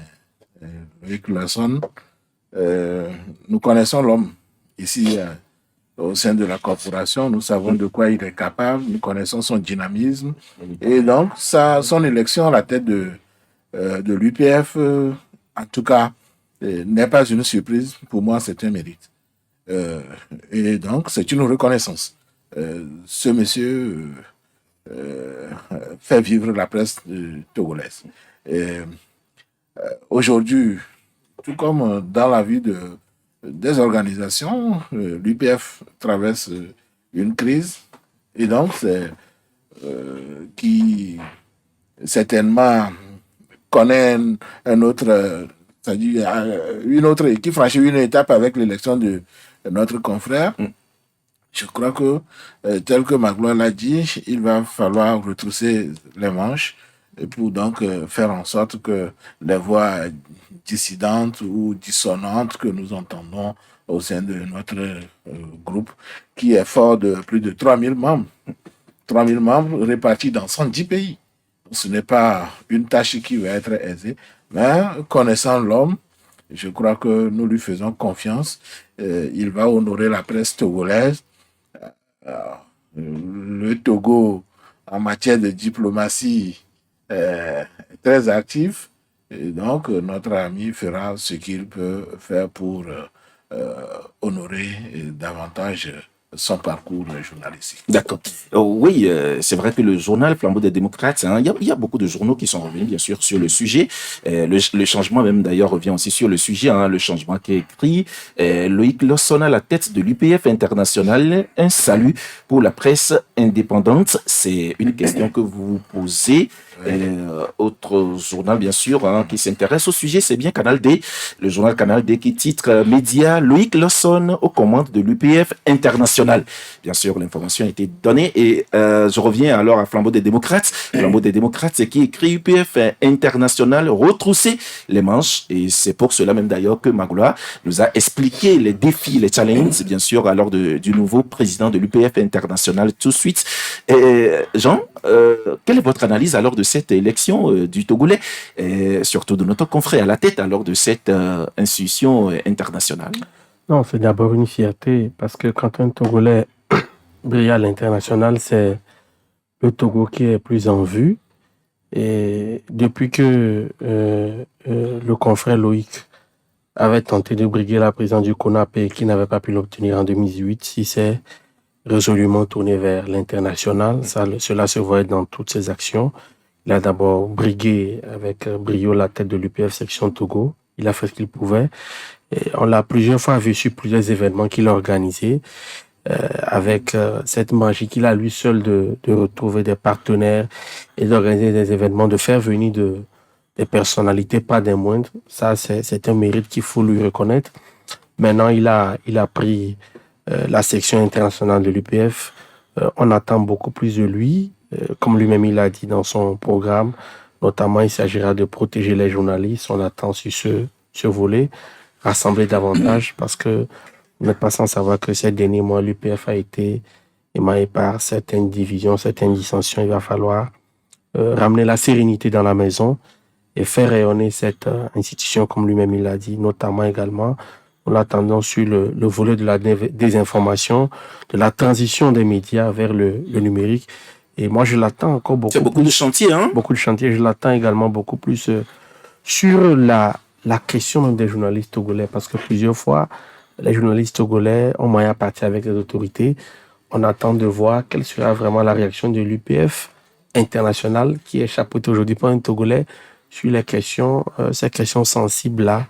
Loïc Lawson. Nous connaissons l'homme ici au sein de la corporation. Nous savons de quoi il est capable. Nous connaissons son dynamisme. Et donc, son élection à la tête de l'UPF, en tout cas, n'est pas une surprise. Pour moi, c'est un mérite. Et donc, c'est une reconnaissance. Ce monsieur fait vivre la presse togolaise. Aujourd'hui, tout comme dans la vie des organisations, l'UPF traverse une crise et donc qui certainement connaît qui franchit une étape avec l'élection de notre confrère. Je crois que, tel que Magloire l'a dit, il va falloir retrousser les manches pour donc faire en sorte que les voix dissidentes ou dissonantes que nous entendons au sein de notre groupe, qui est fort de plus de 3000 membres, 3000 membres répartis dans 110 pays. Ce n'est pas une tâche qui va être aisée, mais connaissant l'homme, je crois que nous lui faisons confiance. Il va honorer la presse togolaise. Le Togo, en matière de diplomatie, est très actif. Et donc, notre ami fera ce qu'il peut faire pour honorer davantage son parcours journalistique. D'accord. Oui, c'est vrai que le journal Flambeau des démocrates, il y a beaucoup de journaux qui sont revenus, bien sûr, sur le sujet. Le changement même, d'ailleurs, revient aussi sur le sujet, le changement qui est écrit. Loïc Lawson à la tête de l'UPF International. Un salut pour la presse indépendante. C'est une question que vous vous posez. Autre journal, bien sûr, qui s'intéresse au sujet, c'est bien Canal D. Le journal Canal D qui titre Média Loïc Lawson aux commandes de l'UPF International. Bien sûr, l'information a été donnée et je reviens alors à Flambeau des démocrates. Flambeau des démocrates, c'est qui écrit UPF International, retrousser les manches. Et c'est pour cela même d'ailleurs que Magloire nous a expliqué les défis, les challenges, bien sûr, alors du nouveau président de l'UPF International tout de suite. Et Jean, quelle est votre analyse alors de cette élection du Togolais, et surtout de notre confrère à la tête alors de cette institution internationale? Non, c'est d'abord une fierté parce que quand un Togolais brille à l'international, c'est le Togo qui est plus en vue. Et depuis que le confrère Loïc avait tenté de briguer la présidence du CONAP et qui n'avait pas pu l'obtenir en 2018, il s'est résolument tourné vers l'international. Cela se voit dans toutes ses actions. Il a d'abord brigué avec brio la tête de l'UPF section Togo. Il a fait ce qu'il pouvait. Et on l'a plusieurs fois vu sur plusieurs événements qu'il a organisés, avec cette magie qu'il a lui seul de retrouver des partenaires et d'organiser des événements, de faire venir des personnalités, pas des moindres. Ça, c'est un mérite qu'il faut lui reconnaître. Maintenant, il a pris la section internationale de l'UPF. On attend beaucoup plus de lui. Comme lui-même il a dit dans son programme, notamment il s'agira de protéger les journalistes. On attend sur ce volet, rassembler davantage parce que vous n'êtes pas sans savoir que ces derniers mois, l'UPF a été émaillé par certaines divisions, certaines dissensions. Il va falloir ramener la sérénité dans la maison et faire rayonner cette institution, comme lui-même il l'a dit, notamment également en attendant sur le volet de la désinformation, de la transition des médias vers le numérique. Et moi, je l'attends encore beaucoup. C'est beaucoup de chantiers, hein? Beaucoup de chantiers. Je l'attends également beaucoup plus sur la question même des journalistes togolais, parce que plusieurs fois, les journalistes togolais ont moyen à partir avec les autorités. On attend de voir quelle sera vraiment la réaction de l'UPF international qui est chapeauté aujourd'hui par un Togolais sur les questions, ces questions sensibles-là.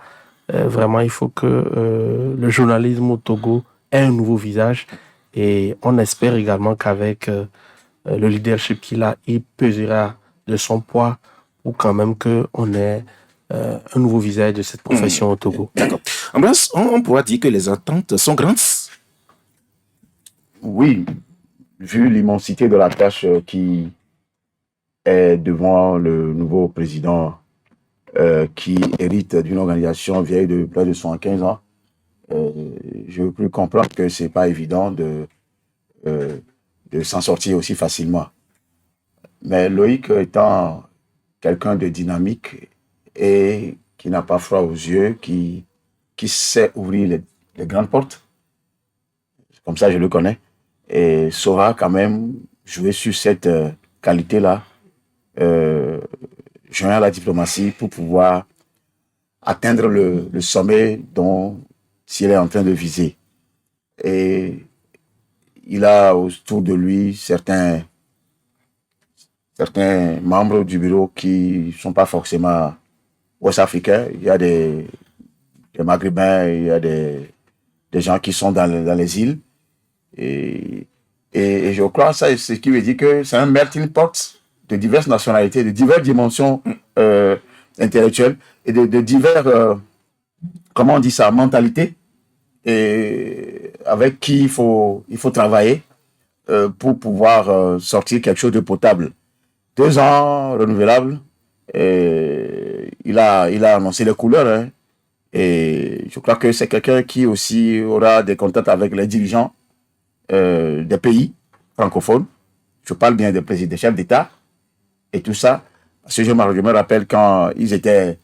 Vraiment, il faut que le journalisme au Togo ait un nouveau visage et on espère également qu'avec le leadership qu'il a, il pesera de son poids pour quand même qu'on ait un nouveau visage de cette profession au Togo. D'accord. Ambroise, on pourra dire que les attentes sont grandes. Oui, vu l'immensité de la tâche qui est devant le nouveau président qui hérite d'une organisation vieille de près de 75 ans, je peux comprendre que c'est pas évident de s'en sortir aussi facilement. Mais Loïc étant quelqu'un de dynamique et qui n'a pas froid aux yeux, qui sait ouvrir les grandes portes, comme ça je le connais, et saura quand même jouer sur cette qualité-là, joindre à la diplomatie pour pouvoir atteindre le sommet dont il est en train de viser. Et il a autour de lui certains membres du bureau qui ne sont pas forcément ouest-africains. Il y a des Maghrébins, il y a des gens qui sont dans les îles. Et je crois que ça, c'est ce qui veut dire que c'est un melting pot de diverses nationalités, de diverses dimensions intellectuelles et de divers, comment on dit ça, mentalités, et avec qui il faut travailler pour pouvoir sortir quelque chose de potable. 2 ans renouvelables, et il a annoncé les couleurs, hein, et je crois que c'est quelqu'un qui aussi aura des contacts avec les dirigeants des pays francophones. Je parle bien des chefs d'État et tout ça. Parce que je me rappelle quand ils étaient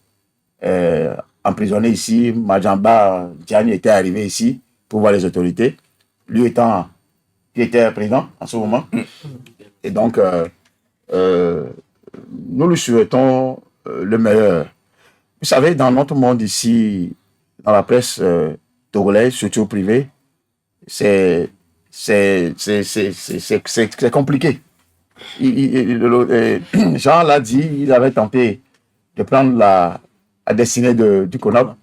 emprisonnés ici, Majamba Diagne était arrivé ici pour voir les autorités. Lui il était président en ce moment. Et donc, nous lui souhaitons le meilleur. Vous savez, dans notre monde ici, dans la presse togolaise, surtout privée, c'est c'est compliqué. Jean l'a dit, il avait tenté de prendre la destinée du Conop,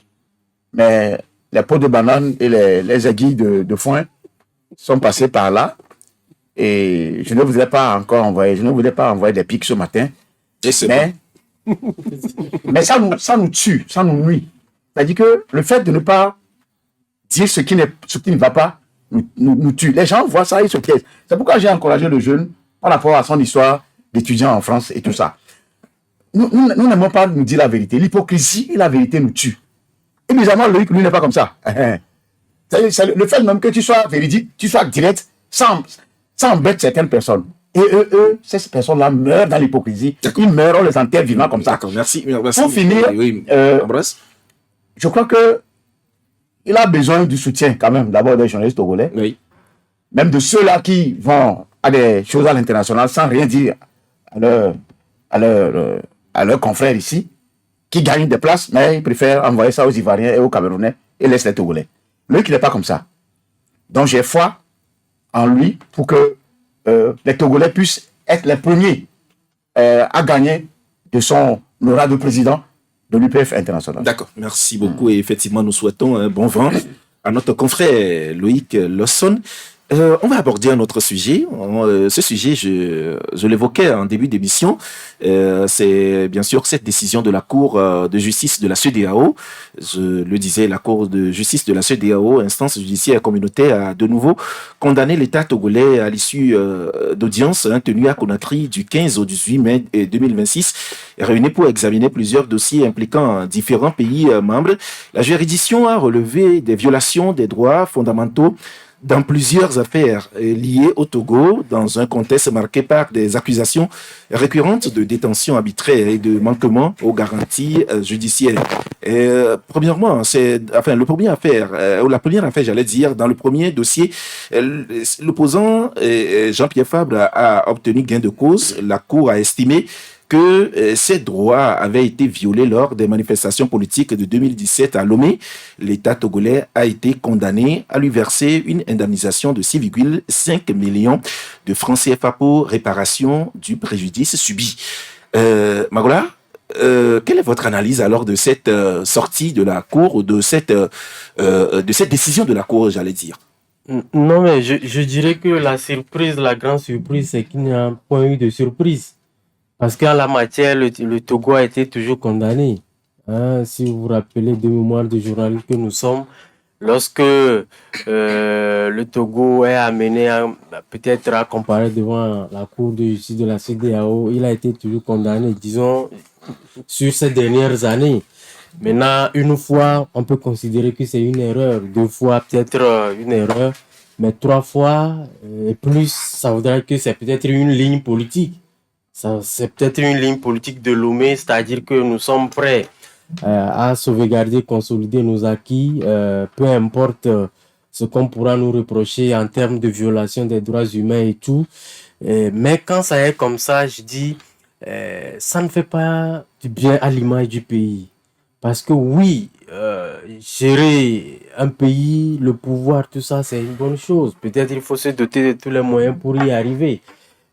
mais les pots de banane et les aiguilles de foin sont passés par là. Et je ne voulais pas envoyer des pics ce matin. Mais ça nous tue, ça nous nuit. C'est-à-dire que le fait de ne pas dire ce qui ne va pas nous tue. Les gens voient ça, ils se piègent. C'est pourquoi j'ai encouragé le jeune par rapport à son histoire d'étudiant en France et tout ça. Nous n'aimons pas nous dire la vérité. L'hypocrisie et la vérité nous tuent. Et bizarrement, Loïc, lui, n'est pas comme ça. C'est le fait même que tu sois véridique, tu sois direct, ça embête certaines personnes. Et eux, ces personnes-là meurent dans l'hypocrisie. Ils meurent, on les enterre vivants comme ça. D'accord, merci. Pour finir, je crois que il a besoin du soutien quand même, d'abord des journalistes togolais, même de ceux-là qui vont à des choses à l'international sans rien dire à leurs confrères ici, qui gagnent des places, mais ils préfèrent envoyer ça aux Ivoiriens et aux Camerounais et laissent les Togolais. Lui qui n'est pas comme ça. Donc j'ai foi en lui pour que les Togolais puissent être les premiers à gagner de son aura de président de l'UPF international. D'accord, merci beaucoup. Et effectivement, nous souhaitons un bon vent à notre confrère Loïc Lawson. On va aborder un autre sujet. Ce sujet, je l'évoquais en début d'émission. C'est bien sûr cette décision de la Cour de justice de la CEDEAO. Je le disais, la Cour de justice de la CEDEAO, instance judiciaire communautaire, a de nouveau condamné l'État togolais à l'issue d'audience tenue à Conakry du 15 au 18 mai 2026, réunie pour examiner plusieurs dossiers impliquant différents pays membres. La juridiction a relevé des violations des droits fondamentaux dans plusieurs affaires liées au Togo, dans un contexte marqué par des accusations récurrentes de détention arbitraire et de manquement aux garanties judiciaires. Premièrement, la première affaire, j'allais dire, dans le premier dossier, l'opposant Jean-Pierre Fabre a obtenu gain de cause. La Cour a estimé que ces droits avaient été violés lors des manifestations politiques de 2017 à Lomé. L'État togolais a été condamné à lui verser une indemnisation de 6,5 millions de francs CFA pour réparation du préjudice subi. Magola, quelle est votre analyse alors de cette sortie de la Cour, ou de cette décision de la Cour, j'allais dire? Non, mais je dirais que la grande surprise, c'est qu'il n'y a point eu de surprise. Parce qu'en la matière, le Togo a été toujours condamné. Si vous vous rappelez de mémoire de journalistes que nous sommes, lorsque le Togo est amené peut-être à comparer devant la Cour de justice de la CEDEAO, il a été toujours condamné, disons, sur ces dernières années. Maintenant, une fois, on peut considérer que c'est une erreur. 2 fois, peut-être une erreur. Mais 3 fois et plus, ça voudrait que c'est peut-être une ligne politique. C'est peut-être une ligne politique de Lomé, c'est-à-dire que nous sommes prêts à sauvegarder, consolider nos acquis, peu importe ce qu'on pourra nous reprocher en termes de violation des droits humains et tout. Mais quand ça est comme ça, je dis, ça ne fait pas du bien à l'image du pays. Parce que oui, gérer un pays, le pouvoir, tout ça, c'est une bonne chose. Peut-être il faut se doter de tous les moyens pour y arriver.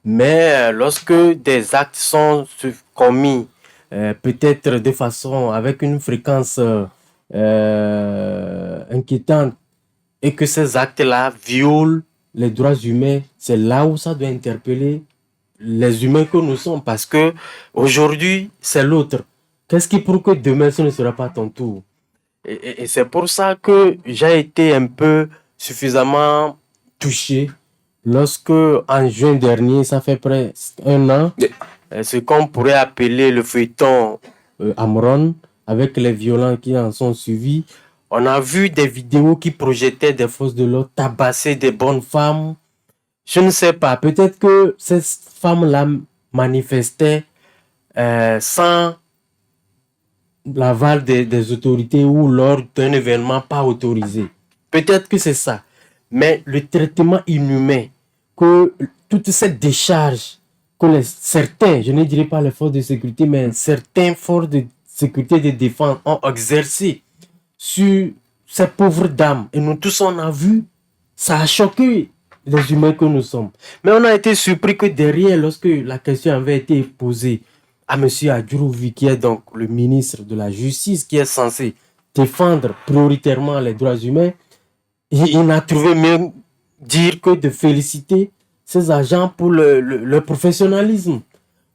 Mais lorsque des actes sont commis, peut-être de façon avec une fréquence inquiétante, et que ces actes-là violent les droits humains, c'est là où ça doit interpeller les humains que nous sommes. Parce que aujourd'hui, c'est l'autre. Qu'est-ce qui prouve que demain, ce ne sera pas ton tour? Et c'est pour ça que j'ai été un peu suffisamment touché lorsque, en juin dernier, ça fait presque 1 an, ce qu'on pourrait appeler le feuilleton Amron, avec les violences qui en sont suivis, on a vu des vidéos qui projetaient des forces de l'ordre tabasser des bonnes femmes. Je ne sais pas, peut-être que ces femmes-là manifestaient sans l'aval des autorités ou lors d'un événement pas autorisé. Peut-être que c'est ça. Mais le traitement inhumain, que toute cette décharge que certains, je ne dirais pas les forces de sécurité, mais certains forces de sécurité et de défense ont exercé sur ces pauvres dames, et nous tous on a vu, ça a choqué les humains que nous sommes. Mais on a été surpris que derrière, lorsque la question avait été posée à M. Adjourouvi, qui est donc le ministre de la Justice, qui est censé défendre prioritairement les droits humains, il n'a trouvé mieux dire que de féliciter ces agents pour leur professionnalisme.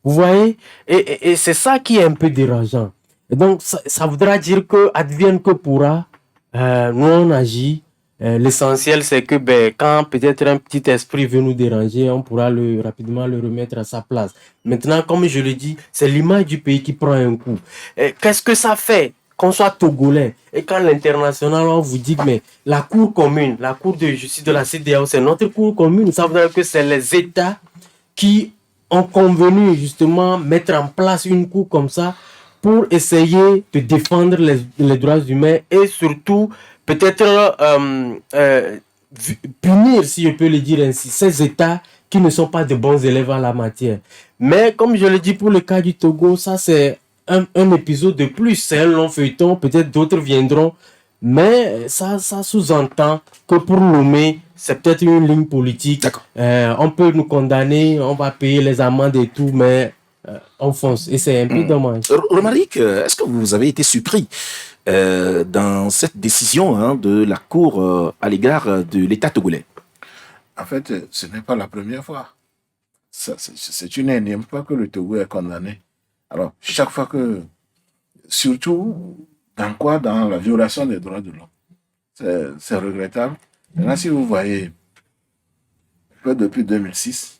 Vous voyez, et c'est ça qui est un peu dérangeant. Et donc, ça voudra dire que, advienne que pourra, nous on agit. L'essentiel, c'est que quand peut-être un petit esprit veut nous déranger, on pourra rapidement le remettre à sa place. Maintenant, comme je le dis, c'est l'image du pays qui prend un coup. Qu'est-ce que ça fait qu'on soit togolais et quand l'international, on vous dit que mais la cour commune, la cour de justice de la CEDEAO, c'est notre cour commune, ça veut dire que c'est les États qui ont convenu justement mettre en place une cour comme ça pour essayer de défendre les droits humains et surtout peut-être punir, si je peux le dire ainsi, ces États qui ne sont pas de bons élèves en la matière. Mais comme je le dis pour le cas du Togo, ça c'est un épisode de plus, c'est un long feuilleton, peut-être d'autres viendront, mais ça sous-entend que pour nommer, c'est peut-être une ligne politique. On peut nous condamner, on va payer les amendes et tout, mais on fonce, et c'est un peu dommage. Romaric, est-ce que vous avez été surpris dans cette décision de la Cour à l'égard de l'État togolais? En fait, ce n'est pas la première fois. C'est une énième fois que le Togo est condamné. Alors, chaque fois que, surtout, dans la violation des droits de l'homme, c'est regrettable. Maintenant, si vous voyez, depuis 2006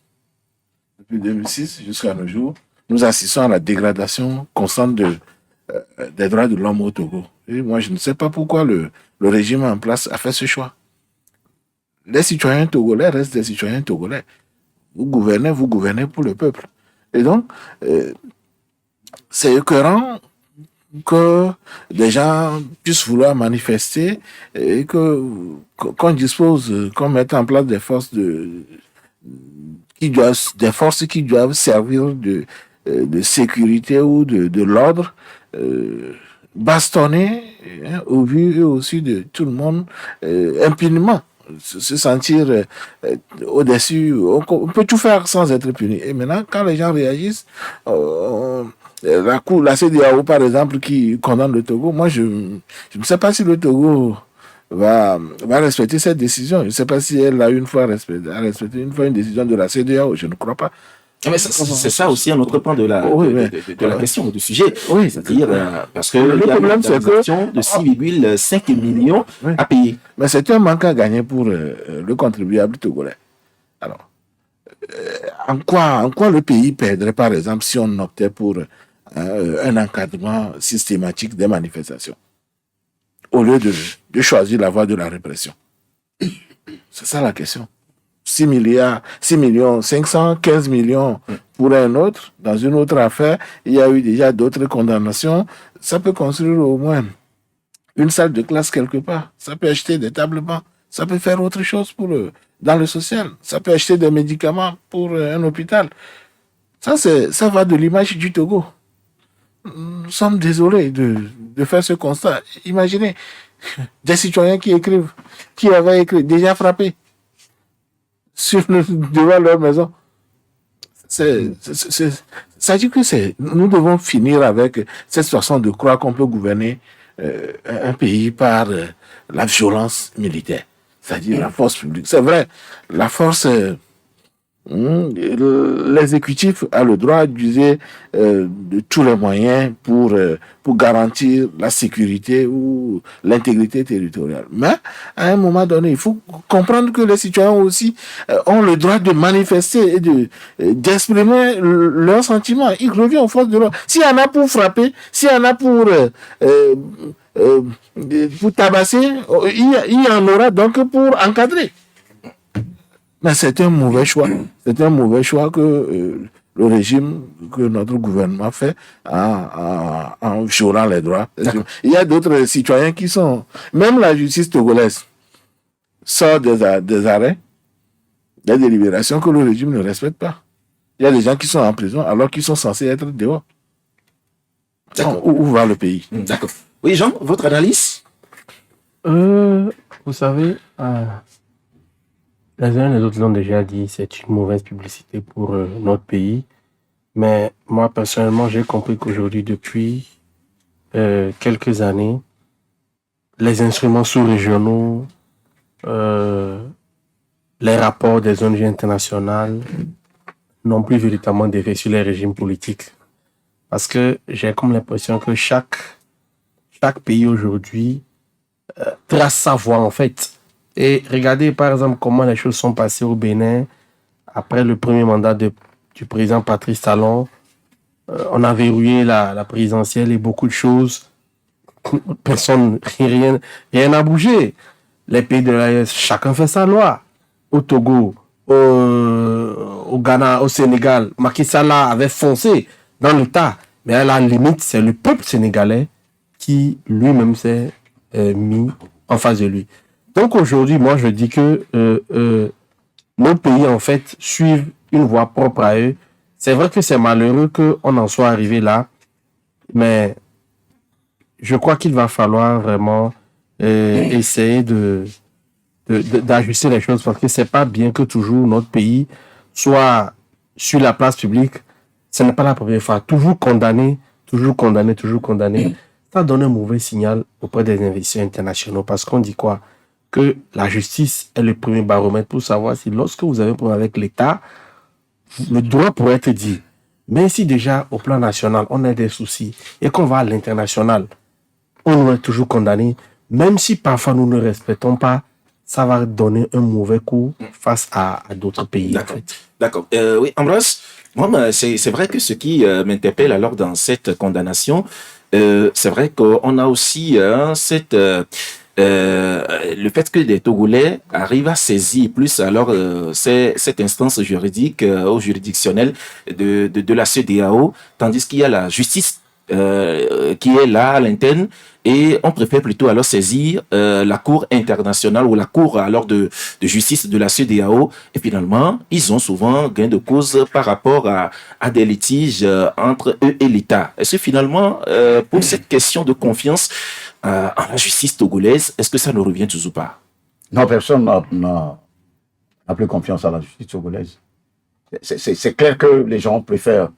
jusqu'à nos jours, nous assistons à la dégradation constante des droits de l'homme au Togo. Et moi, je ne sais pas pourquoi le régime en place a fait ce choix. Les citoyens togolais restent des citoyens togolais. Vous gouvernez pour le peuple. Et donc, c'est écœurant que des gens puissent vouloir manifester et qu'on dispose, qu'on mette en place des forces qui doivent servir de sécurité ou de l'ordre, bastonner au vu aussi de tout le monde impunément. Se sentir au-dessus, on peut tout faire sans être puni. Et maintenant, quand les gens réagissent, la CEDEAO, par exemple, qui condamne le Togo, moi, je ne sais pas si le Togo va respecter cette décision. Je ne sais pas si elle a respecté une décision de la CEDEAO. Je ne crois pas. Mais c'est ça aussi un autre point de la question, du sujet. Oui, c'est-à-dire parce que le problème, c'est que de 6,5 millions à payer. Mais c'est un manque à gagner pour le contribuable togolais. Alors, en quoi le pays perdrait, par exemple, si on optait pour un encadrement systématique des manifestations, au lieu de choisir la voie de la répression? C'est ça la question. 6 millions, 515 millions pour un autre. Dans une autre affaire, il y a eu déjà d'autres condamnations. Ça peut construire au moins une salle de classe quelque part. Ça peut acheter des tables bancs. Ça peut faire autre chose dans le social. Ça peut acheter des médicaments pour un hôpital. Ça va de l'image du Togo. Nous sommes désolés de faire ce constat. Imaginez des citoyens qui avaient écrit, déjà frappé devant leur maison. Ça dit que nous devons finir avec cette façon de croire qu'on peut gouverner un pays par la violence militaire, c'est-à-dire la force publique. C'est vrai, la force, l'exécutif a le droit d'user de tous les moyens pour garantir la sécurité ou l'intégrité territoriale. Mais à un moment donné, il faut comprendre que les citoyens aussi ont le droit de manifester et d'exprimer leurs sentiments. Il revient aux forces de l'ordre. S'il y en a pour frapper, s'il y en a pour tabasser, il y en aura donc pour encadrer. Mais c'est un mauvais choix. C'est un mauvais choix que le régime, que notre gouvernement fait en violant les droits. Il y a d'autres citoyens qui sont... Même la justice togolaise sort des arrêts, des délibérations que le régime ne respecte pas. Il y a des gens qui sont en prison alors qu'ils sont censés être dehors. Où va le pays? D'accord. Oui, Jean, votre analyse? Vous savez... Les uns et les autres l'ont déjà dit, c'est une mauvaise publicité pour notre pays. Mais moi, personnellement, j'ai compris qu'aujourd'hui, depuis quelques années, les instruments sous-régionaux, les rapports des ONG internationales n'ont plus véritablement d'effet sur les régimes politiques. Parce que j'ai comme l'impression que chaque pays aujourd'hui trace sa voie en fait. Et regardez par exemple comment les choses sont passées au Bénin après le premier mandat du président Patrice Talon. On a verrouillé la présidentielle et beaucoup de choses. Personne, rien n'a bougé. Les pays de l'AES, chacun fait sa loi. Au Togo, au Ghana, au Sénégal, Macky Sall avait foncé dans l'État. Mais à la limite, c'est le peuple sénégalais qui lui-même s'est mis en face de lui. Donc aujourd'hui, moi je dis que nos pays en fait suivent une voie propre à eux. C'est vrai que c'est malheureux qu'on en soit arrivé là, mais je crois qu'il va falloir vraiment essayer d'ajuster les choses parce que c'est pas bien que toujours notre pays soit sur la place publique. Ce n'est pas la première fois. Toujours condamné. Ça donne un mauvais signal auprès des investisseurs internationaux parce qu'on dit quoi? Que la justice est le premier baromètre pour savoir si lorsque vous avez un problème avec l'État, le droit pourrait être dit. Mais si déjà au plan national, on a des soucis et qu'on va à l'international, on doit être toujours condamné, même si parfois nous ne respectons pas, ça va donner un mauvais coup face à d'autres pays. D'accord. En fait. D'accord. Oui, Ambroise, moi, c'est vrai que ce qui m'interpelle alors dans cette condamnation, c'est vrai qu'on a aussi le fait que des Togolais arrivent à saisir plus alors cette instance juridique ou juridictionnelle de la CEDEAO, tandis qu'il y a la justice qui est là à l'interne et on préfère plutôt alors saisir la cour internationale ou la cour alors de justice de la CEDEAO et finalement ils ont souvent gain de cause par rapport à des litiges entre eux et l'État. Est-ce que finalement pour cette question de confiance en la justice togolaise, est-ce que ça ne revient toujours pas? Non, personne n'a plus confiance en la justice togolaise. C'est clair que les gens préfèrent.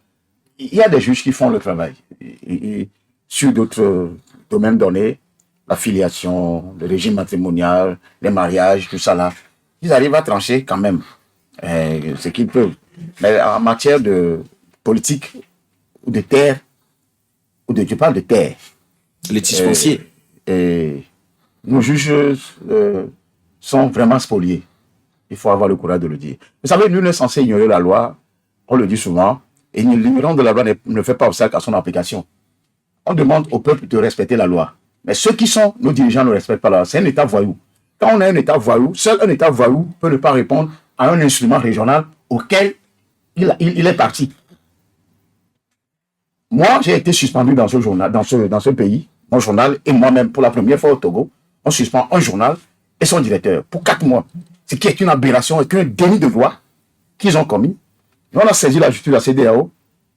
Il y a des juges qui font le travail. Et sur d'autres domaines donnés, la filiation, le régime matrimonial, les mariages, tout ça là, ils arrivent à trancher quand même ce qu'ils peuvent. Mais en matière de politique ou de terre, je parle de terre. Litige foncier. Et nos juges sont vraiment spoliés. Il faut avoir le courage de le dire. Vous savez, nul n'est censé ignorer la loi. On le dit souvent. Et l'ignorance de la loi ne fait pas obstacle à son application. On demande au peuple de respecter la loi. Mais ceux qui sont nos dirigeants ne respectent pas la loi. C'est un État voyou. Quand on a un État voyou, seul un État voyou peut ne pas répondre à un instrument régional auquel il est parti. Moi, j'ai été suspendu dans ce journal, dans ce pays, mon journal, et moi-même, pour la première fois au Togo, on suspend un journal et son directeur pour 4 mois. Ce qui est une aberration et un déni de loi qu'ils ont commis. On a saisi la justice de la CEDEAO,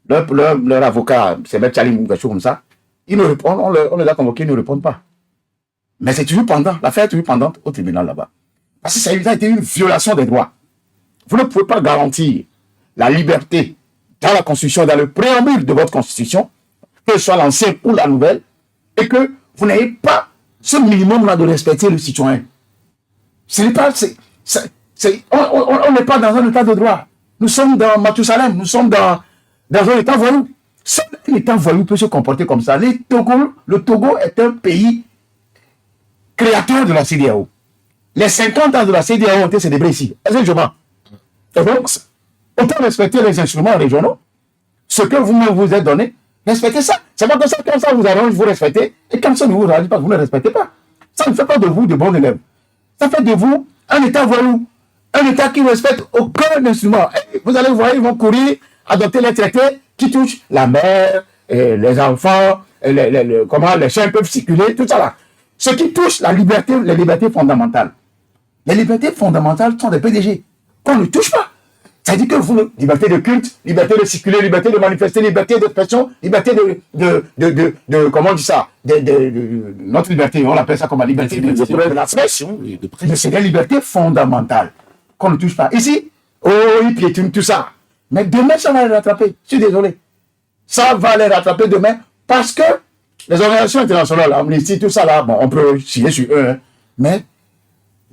leur avocat, c'est M. Tchalim ou quelque chose comme ça, ils ne répondent, on les a convoqués, ils ne répondent pas. Mais c'est toujours pendant, l'affaire est toujours pendante au tribunal là-bas. Parce que ça a été une violation des droits. Vous ne pouvez pas garantir la liberté dans la Constitution, dans le préambule de votre Constitution, que ce soit l'ancienne ou la nouvelle, et que vous n'ayez pas ce minimum-là de respecter le citoyen. Ce n'est pas, on n'est pas dans un état de droit. Nous sommes dans Mathusalem, nous sommes dans un état voyou. Seul un état voyou peut se comporter comme ça. Le Togo est un pays créateur de la CEDEAO. Les 50 ans de la CEDEAO ont été célébrés ici. Et donc, autant respecter les instruments régionaux, ce que vous-même vous êtes donné, respectez ça. C'est pas comme ça, quand ça vous arrange, vous respectez, et quand ça ne vous arrange pas, vous ne respectez pas. Ça ne fait pas de vous de bons élèves. Ça fait de vous un état voyou. Un État qui ne respecte aucun instrument. Et vous allez voir, ils vont courir, adopter les traités qui touchent la mère, les enfants, comment les chiens peuvent circuler, tout ça là. Ce qui touche la liberté, les libertés fondamentales. Les libertés fondamentales sont des PDG qu'on ne touche pas. C'est-à-dire que vous, liberté de culte, liberté de circuler, liberté de manifester, liberté d'expression, liberté comment on dit ça, notre liberté, on l'appelle ça comme la liberté de l'expression, mais c'est des libertés fondamentales. qu'on ne touche pas. Ici, oh, ils piétinent tout ça. Mais demain, ça va les rattraper. Je suis désolé. Ça va les rattraper demain parce que les organisations internationales, Amnesty, tout ça là, bon, on peut signer sur eux, hein, mais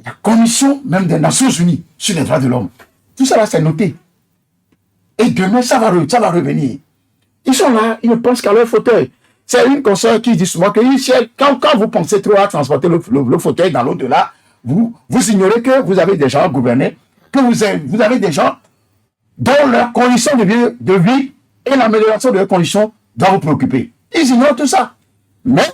la commission même des Nations Unies sur les droits de l'homme, tout ça là, c'est noté. Et demain, ça va revenir. Ils sont là, ils ne pensent qu'à leur fauteuil. C'est une consoeur qui dit souvent que quand vous pensez trop à transporter le fauteuil dans l'au-delà, vous ignorez que vous avez des gens à gouverner, que vous avez des gens dont leurs conditions de vie et l'amélioration de leurs conditions doivent vous préoccuper. Ils ignorent tout ça. Mais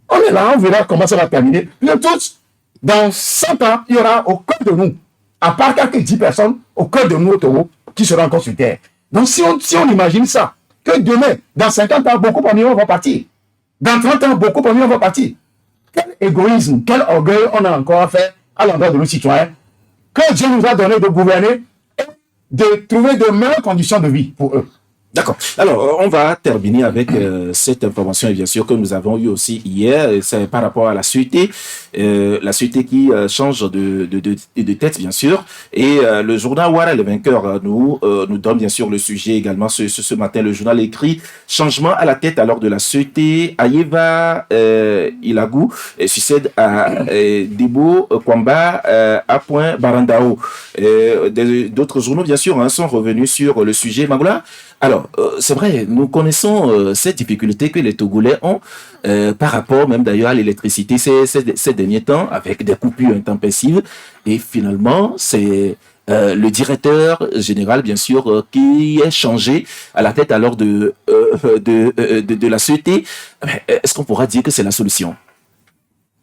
on est là, on verra comment ça va terminer. Nous tous, dans 100 ans, il y aura au cœur de nous, à part quelques 10 personnes, au cœur de nous, au taureau, qui seront encore sur Terre. Donc si on imagine ça, que demain, dans 50 ans, beaucoup parmi eux vont partir. Dans 30 ans, beaucoup parmi eux vont partir. Quel égoïsme, quel orgueil on a encore à faire à l'endroit de nos citoyens, que Dieu nous a donné de gouverner et de trouver de meilleures conditions de vie pour eux. D'accord. Alors, on va terminer avec cette information, et bien sûr, que nous avons eue aussi hier. C'est par rapport à la sûreté qui change de tête, bien sûr. Et le journal Ouara, le vainqueur, nous donne bien sûr le sujet également ce matin. Le journal écrit « Changement à la tête alors de la sûreté. Ayeva Ilagou succède à Debo Kwamba à Point Barandao ». D'autres journaux, bien sûr, sont revenus sur le sujet. Magoula, alors, c'est vrai, nous connaissons cette difficulté que les Togolais ont par rapport même d'ailleurs à l'électricité ces derniers temps, avec des coupures intempestives. Et finalement, c'est le directeur général, bien sûr, qui est changé à la tête alors de la sûreté. Est-ce qu'on pourra dire que c'est la solution?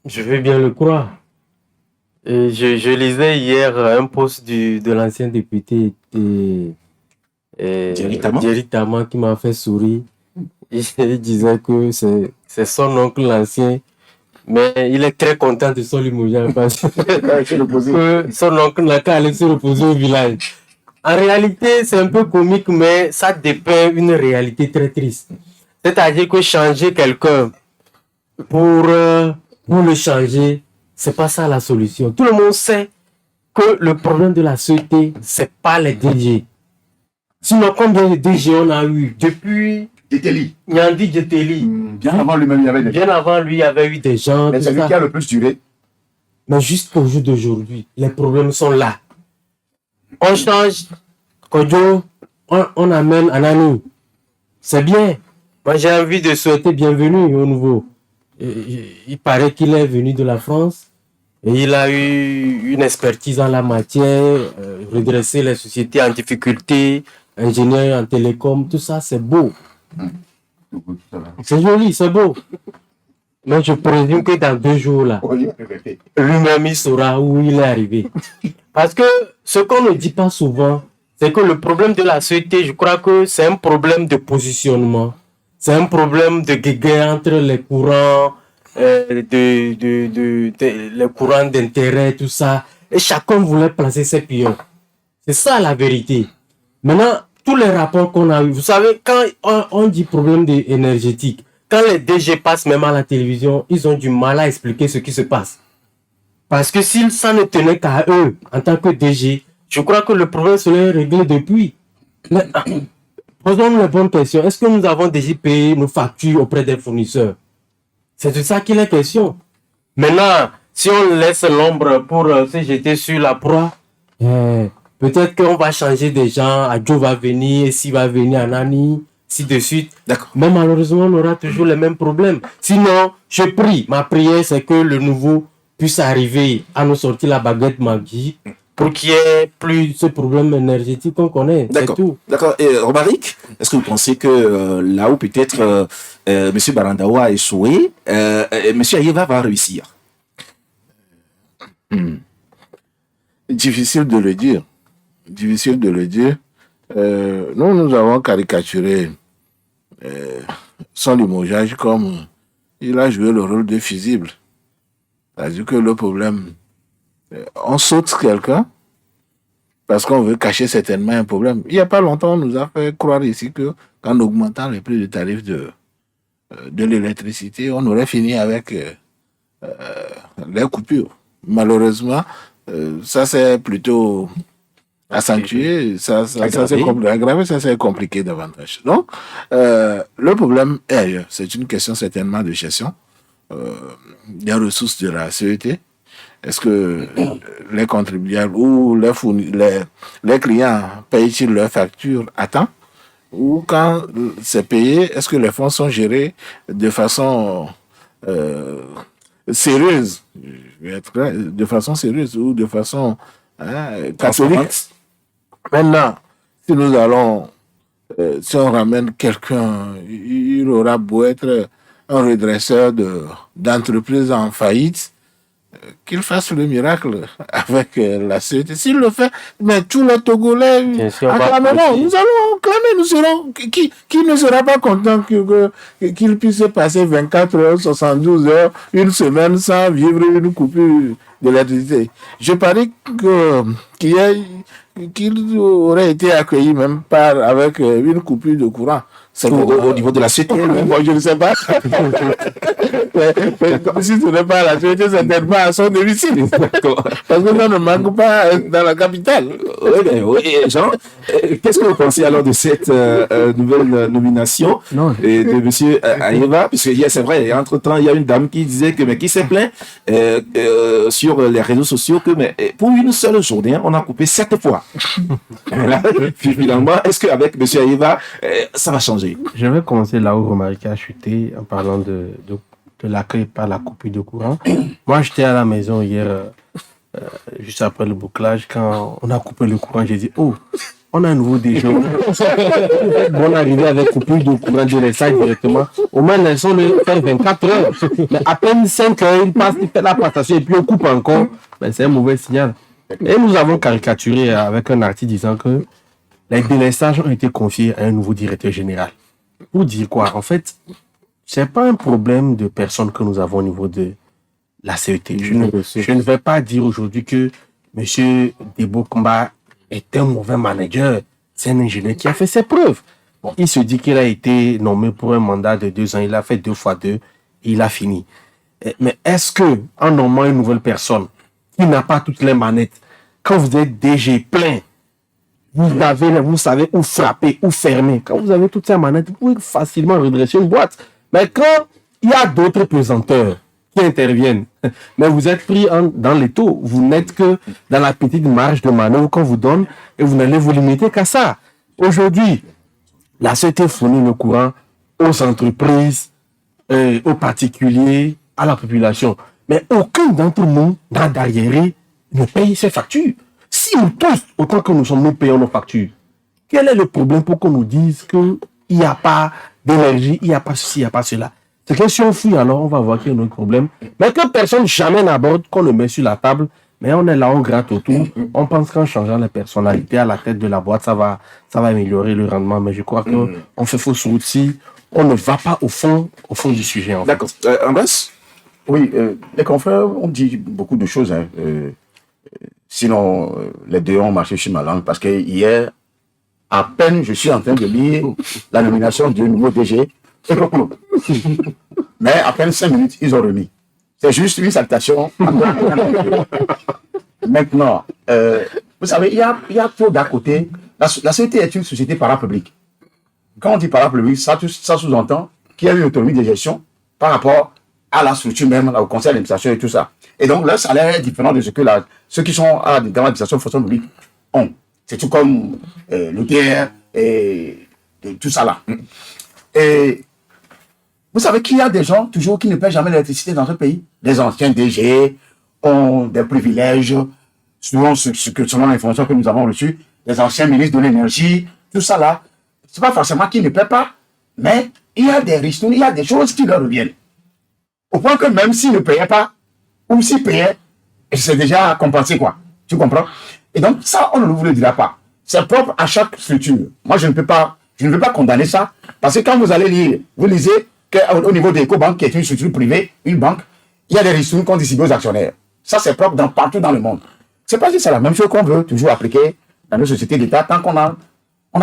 Je veux bien le croire. Et je lisais hier un post de l'ancien député Jerry Tama qui m'a fait sourire. Il disait que c'est son oncle l'ancien, mais il est très content de son limogeage parce que son oncle n'a qu'à aller se reposer au village. En réalité, c'est un peu comique, mais ça dépeint une réalité très triste. C'est-à-dire que changer quelqu'un pour le changer, c'est pas ça la solution. Tout le monde sait que le problème de la sûreté, c'est pas les DG. Sinon, combien de DG on a eu depuis Djeteli. Nyandi Djeteli. Bien avant lui-même, il y avait des gens. Bien avant lui, il y avait eu des gens. Mais c'est lui qui a le plus duré. Mais jusqu'au jour d'aujourd'hui, les problèmes sont là. On change Kodjo, on amène Anani. C'est bien. Moi, j'ai envie de souhaiter bienvenue au nouveau. Il paraît qu'il est venu de la France et il a eu une expertise en la matière, redresser les sociétés en difficulté, ingénieur en télécom, tout ça, c'est beau. C'est joli, c'est beau. Mais je présume que dans 2 jours, là, lui-même, il saura où il est arrivé. Parce que ce qu'on ne dit pas souvent, c'est que le problème de la société, je crois que c'est un problème de positionnement. C'est un problème de guéguerre entre les courants, les courants d'intérêt, tout ça. Et chacun voulait placer ses pions. C'est ça la vérité. Maintenant, tous les rapports qu'on a eu, vous savez, quand on dit problème énergétique, quand les DG passent même à la télévision, ils ont du mal à expliquer ce qui se passe. Parce que si ça ne tenait qu'à eux, en tant que DG, je crois que le problème serait réglé depuis. Mais, posons-nous les bonnes questions. Est-ce que nous avons déjà payé nos factures auprès des fournisseurs? C'est de ça qu'il est question. Maintenant, si on laisse l'ombre pour se jeter sur la proie, peut-être qu'on va changer des gens, Adjo va venir, s'il va venir Anani, si de suite. D'accord. Mais malheureusement, on aura toujours les mêmes problèmes. Sinon, je prie, ma prière, c'est que le nouveau puisse arriver à nous sortir la baguette magique pour qu'il n'y ait plus ce problème énergétique qu'on connaît. D'accord. C'est tout. D'accord. Et Romaric, est-ce que vous pensez que là où peut-être M. Barandao a échoué, M. Ayeva va réussir? Difficile de le dire. Difficile de le dire. Nous avons caricaturé son limogeage comme il a joué le rôle de fusible. C'est-à-dire que le problème, on saute quelqu'un parce qu'on veut cacher certainement un problème. Il n'y a pas longtemps, on nous a fait croire ici que qu'en augmentant les prix de tarifs de l'électricité, on aurait fini avec les coupures. Malheureusement, ça c'est plutôt accentué, ça c'est aggravé, ça c'est compliqué davantage. Donc, le problème est ailleurs. C'est une question certainement de gestion des ressources de la CET. Est-ce que les contribuables ou les clients payent-ils leurs factures à temps? Ou quand c'est payé, est-ce que les fonds sont gérés de façon sérieuse? De façon sérieuse ou de façon catholique? Maintenant, si nous allons, si on ramène quelqu'un, il aura beau être un redresseur d'entreprise en faillite, qu'il fasse le miracle avec la CET. S'il le fait, mais tous les Togolais acclameront. Nous allons clamer, nous serons. Qui ne sera pas content qu'il puisse passer 24 heures, 72 heures, une semaine sans vivre une coupure d'électricité? Je parie qu'il aurait été accueilli même avec une coupure de courant. C'est au niveau de la CET. Bon, je ne sais pas. mais si ce n'est pas la CET, c'est certainement à son domicile. Parce que ça ne manque pas dans la capitale. Oui, Jean, qu'est-ce que vous pensez alors de cette nouvelle nomination de M. Ayeba? Puisque hier, c'est vrai, entre-temps, il y a une dame qui disait qui s'est plaint sur les réseaux sociaux que pour une seule journée, on a coupé 7 fois. Finalement, est-ce qu'avec M. Ayeba, ça va changer? Je vais commencer là où Romaric a chuté en parlant de l'accueil par la coupure de courant. Moi, j'étais à la maison hier, juste après le bouclage, quand on a coupé le courant, j'ai dit, oh, on a un nouveau déjeuner. Bon, arrivé avec coupure de courant de l'essai directement. Au moins, ils sont le faire 24 heures. Mais à peine 5 heures, il fait la passation et puis on coupe encore. Ben, c'est un mauvais signal. Et nous avons caricaturé avec un article disant que les délestages ont été confiés à un nouveau directeur général. Pour dire quoi? En fait, c'est pas un problème de personnes que nous avons au niveau de la CET. Je ne vais pas dire aujourd'hui que M. Debo Kumba est un mauvais manager. C'est un ingénieur qui a fait ses preuves. Bon, il se dit qu'il a été nommé pour un mandat de 2 ans. Il a fait 2 fois 2 et il a fini. Mais est-ce que, en nommant une nouvelle personne qui n'a pas toutes les manettes, quand vous êtes DG plein, vous savez où frapper, où fermer. Quand vous avez toutes ces manettes, vous pouvez facilement redresser une boîte. Mais quand il y a d'autres pesanteurs qui interviennent, mais vous êtes pris dans les taux, vous n'êtes que dans la petite marge de manœuvre qu'on vous donne et vous n'allez vous limiter qu'à ça. Aujourd'hui, la CET fournit le courant aux entreprises, aux particuliers, à la population. Mais aucun d'entre nous n'a d'arriéré ne paye ses factures. Si nous tous, autant que nous sommes, nous payons nos factures, quel est le problème pour qu'on nous dise qu'il n'y a pas d'énergie, il n'y a pas ceci, il n'y a pas cela? C'est que si on fouille, alors on va voir qu'il y a un autre problème. Mais que personne jamais n'aborde, qu'on le met sur la table, mais on est là, on gratte autour. On pense qu'en changeant les personnalités à la tête de la boîte, ça va améliorer le rendement. Mais je crois qu'on fait fausse route si on ne va pas au fond du sujet. D'accord. Ambas? Oui, les confrères ont dit beaucoup de choses. Sinon, les deux ont marché sur ma langue parce que hier, à peine je suis en train de lire la nomination du nouveau DG. Mais à peine 5 minutes, ils ont remis. C'est juste une salutation. Maintenant, vous savez, il y a trop d'à côté. La société est une société parapublique. Quand on dit parapublique, ça sous-entend qu'il y a une autonomie de gestion par rapport à la structure même, au conseil d'administration et tout ça. Et donc, leur salaire est différent de ce que ceux qui sont dans l'administration de fonction publique ont. C'est tout comme l'OTR et tout ça là. Et vous savez qu'il y a des gens toujours qui ne paient jamais l'électricité dans ce pays. Les anciens DG ont des privilèges, selon l'information que nous avons reçue, les anciens ministres de l'énergie, tout ça là. C'est pas forcément qu'ils ne paient pas, mais il y a des risques, il y a des choses qui leur reviennent. Au point que même s'ils ne payaient pas, ou s'ils payaient, c'est déjà compensé, quoi. Tu comprends? Et donc, ça, on ne vous le dira pas. C'est propre à chaque structure. Moi, je ne veux pas condamner ça, parce que quand vous allez lire, vous lisez qu'au niveau de l'Ecobank, qui est une structure privée, une banque, il y a des risques qu'on distribue aux actionnaires. Ça, c'est propre partout dans le monde. C'est pas que c'est la même chose qu'on veut toujours appliquer dans nos sociétés d'État, tant qu'on a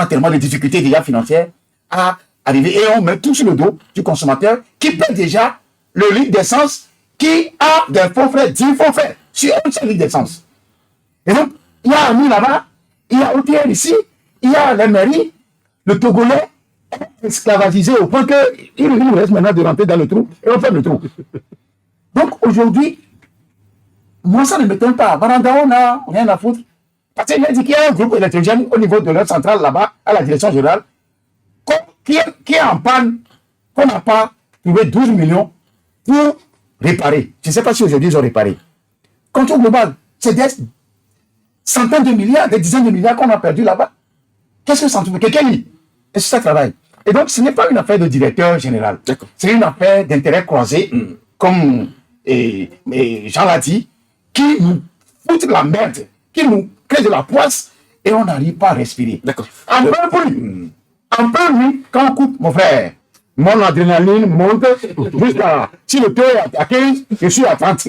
tellement de difficultés déjà financières à arriver, et on met tout sur le dos du consommateur qui paie déjà le litre d'essence, qui a des faux frais, 10 faux frais sur un seul litre d'essence. Et donc, il y a nous là-bas, il y a OTL ici, il y a les mairies, le Togolais est esclavagisé au point qu'il nous reste maintenant de rentrer dans le trou et on ferme le trou. Donc aujourd'hui, moi ça ne m'étonne pas. Baranda, on n'a rien à foutre. Parce qu'il a dit qu'il y a un groupe électrogène au niveau de leur centrale là-bas, à la direction générale, qui est en panne, qu'on n'a pas trouvé 12 millions pour réparer. Je ne sais pas si aujourd'hui ils ont réparé. Quant au global, c'est des centaines de milliards, des dizaines de milliards qu'on a perdu là-bas. Qu'est-ce que ça en trouve? Quelqu'un dit, et c'est ça travaille. Et donc, ce n'est pas une affaire de directeur général. C'est une affaire d'intérêt croisé, comme Jean l'a dit, qui nous fout la merde, qui nous crée de la poisse, et on n'arrive pas à respirer. Un peu lui, quand on coupe, mon frère, mon adrénaline monte jusqu'à... Si le taux est à 15, je suis à 30.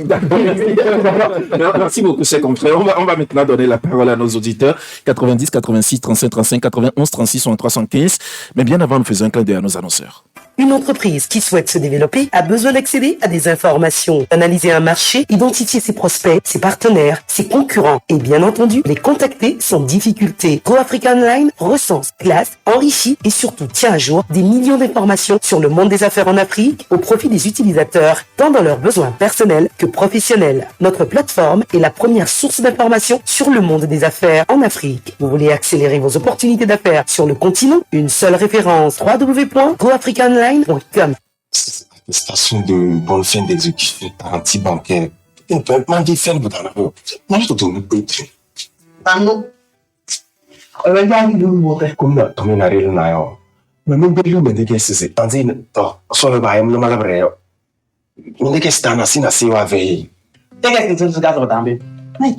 Merci beaucoup, chers confrères. On va maintenant donner la parole à nos auditeurs. 90, 86, 35, 35, 91, 36, 63, 75. Mais bien avant, nous faisons un clin d'œil à nos annonceurs. Une entreprise qui souhaite se développer a besoin d'accéder à des informations, d'analyser un marché, identifier ses prospects, ses partenaires, ses concurrents et bien entendu, les contacter sans difficulté. Go Africa Online recense, classe, enrichit et surtout tient à jour des millions d'informations sur le monde des affaires en Afrique au profit des utilisateurs, tant dans leurs besoins personnels que professionnels. Notre plateforme est la première source d'informations sur le monde des affaires en Afrique. Vous voulez accélérer vos opportunités d'affaires sur le continent? Une seule référence, www.goafricaonline.com. Station de bonne fin d'exécution par anti-bancaire. On peut même dire faire le bout. Moi, je te donne un peu de temps. Comme on a réel naïo. Mais même si on a dit que c'est tandis sur le bail, on a malgré. On dit que c'est un assis à veiller. Qu'est-ce que tu veux faire dans mais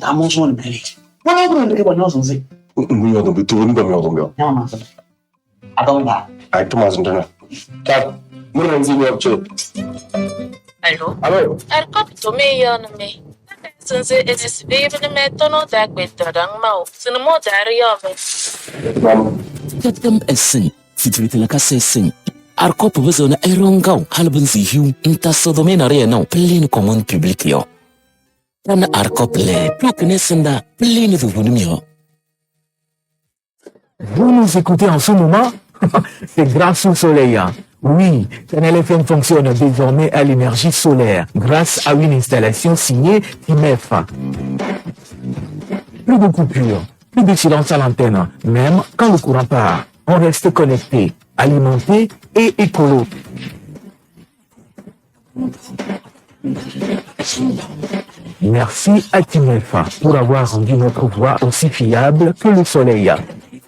t'as mon son de bébé. On a besoin de quelque chose. Oui, on doit tout le monde. Non, non. Attends là. Avec Thomas Ndona. Kat, moi je dis moi tu. Allô? Allô? Arcop to me yon me. Since it is even me tono that with the rang mau. Sinmo dari yo me. Katam essen. Situite la kase essen. Arcop besoin erongau halbun zihiu. Inta sodomena reno. Plein commune public yo. Tan Arcop le. Plok nesenda. Plein de bonumio. Vous nous écoutez en ce moment? C'est grâce au soleil. Oui, Canal FM fonctionne désormais à l'énergie solaire grâce à une installation signée IMEF. Plus de coupures, plus de silence à l'antenne, même quand le courant part. On reste connecté, alimenté et écolo. Merci à TIMEF pour avoir rendu notre voix aussi fiable que le soleil.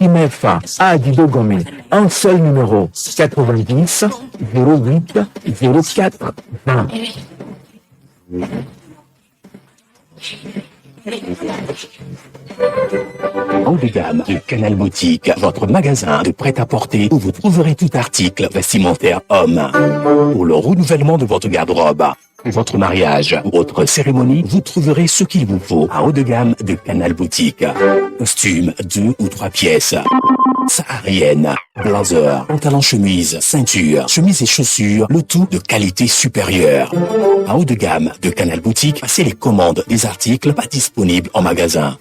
IMEF à Dido Gomé, un seul numéro, 90 08 04 20. Haut de gamme de Canal Boutique, votre magasin de prêt-à-porter où vous trouverez tout article vestimentaire homme. Pour le renouvellement de votre garde-robe, votre mariage ou autre cérémonie, vous trouverez ce qu'il vous faut à haut de gamme de Canal Boutique. Costumes 2 ou 3 pièces, saharienne, blazer, pantalon chemise, ceinture, chemise et chaussures, le tout de qualité supérieure. À haut de gamme de Canal Boutique, passez les commandes des articles pas disponibles en magasin.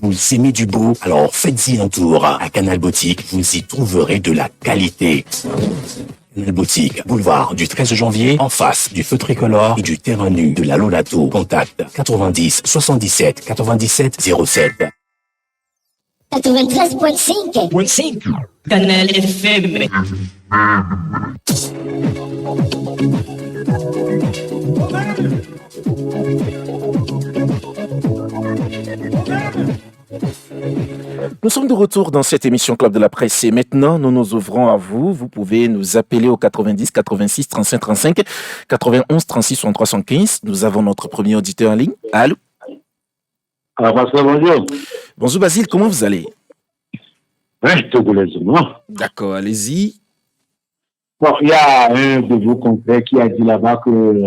Vous aimez du beau, alors faites-y un tour. À Canal Boutique, vous y trouverez de la qualité. Canal Boutique, boulevard du 13 janvier, en face du feu tricolore et du terrain nu de la Lolato. Contact 90 77 97 07. 93.5 Canal FM. Nous sommes de retour dans cette émission Club de la Presse et maintenant nous nous ouvrons à vous. Vous pouvez nous appeler au 90 86 35 35 91 36 63 115. Nous avons notre premier auditeur en ligne. Allô? Bonjour. Bonjour Basile, comment vous allez? D'accord, allez-y. Bon, il y a un de vos confrères qui a dit là-bas que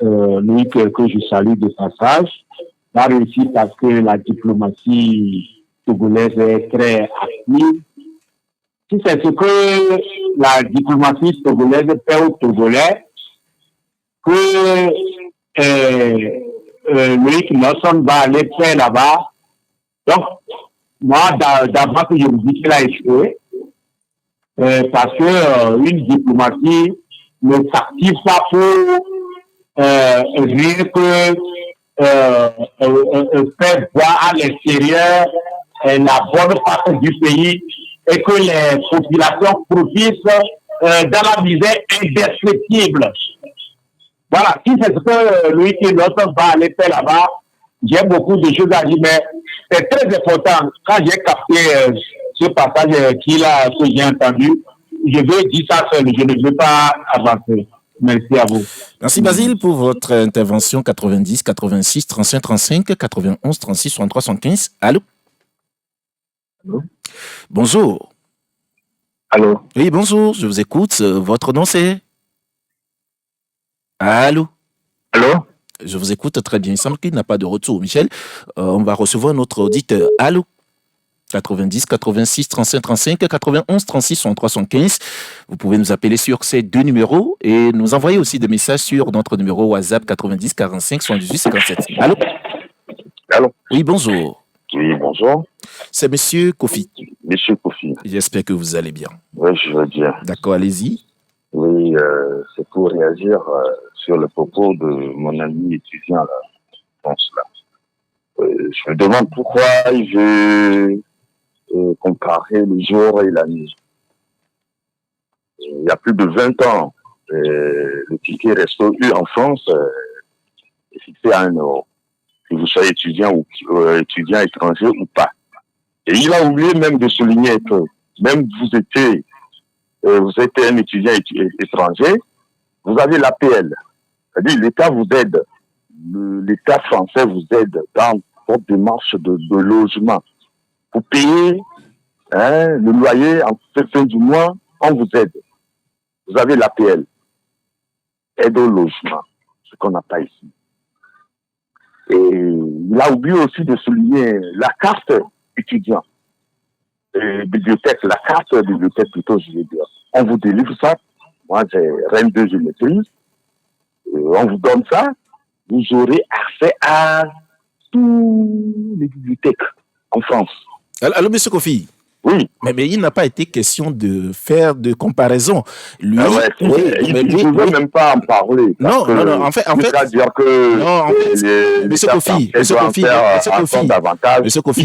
Loïc, que je salue de passage, a réussi parce que la diplomatie togolaise est très active. Si c'est ce que la diplomatie togolaise fait aux Togolais, que Loïc Nelson va aller faire là-bas. Donc, moi, d'abord que je me dis qu'il a échoué, parce que une diplomatie ne s'active pas pour rien que faire voir à l'extérieur la bonne face du pays et que les populations profitent dans la misère indescriptible. Voilà, si c'est ce que Louis Nelson va aller faire là-bas, j'ai beaucoup de choses à dire, mais c'est très important. Quand j'ai capté ce passage que j'ai entendu, je veux dire ça seul, je ne veux pas avancer. Merci à vous. Merci Basile pour votre intervention 90 86 35 35 91 36 63 75. Allô? Allô? Bonjour. Allô? Oui, bonjour, je vous écoute. Votre nom c'est? Allô? Allô? Je vous écoute très bien. Il semble qu'il n'a pas de retour. Michel, on va recevoir notre auditeur. Allô? 90 86 35 35 91 36 63 75. Vous pouvez nous appeler sur ces deux numéros et nous envoyer aussi des messages sur notre numéro WhatsApp 90 45 78 57. Allô? Allô? Oui, bonjour. Oui, bonjour. C'est Monsieur Kofi. Monsieur Kofi. J'espère que vous allez bien. Oui, je veux bien. D'accord, allez-y. Oui, c'est pour réagir sur le propos de mon ami étudiant là, pense là. Je me demande pourquoi il veut comparer le jour et la nuit. Il y a plus de 20 ans, le ticket resto U en France est fixé à 1 euro. Que vous soyez étudiant ou étudiant étranger ou pas. Et il a oublié même de souligner que même vous êtes un étudiant étranger, vous avez l'APL. C'est-à-dire l'État vous aide. L'État français vous aide dans votre démarche de logement. Vous payez le loyer en fin du mois, on vous aide. Vous avez l'APL. Aide au logement, ce qu'on n'a pas ici. Et il a oublié aussi de souligner la carte étudiant. Bibliothèque, la carte bibliothèque plutôt, je veux dire. On vous délivre ça. Moi, j'ai Rennes 2, je maîtrise. On vous donne ça. Vous aurez accès à toutes les bibliothèques en France. Allô, Monsieur Kofi? Oui. Mais il n'a pas été question de faire de comparaison. Lui, il ne pouvait même pas en parler. Non, en fait, dire que Monsieur Kofi, il ne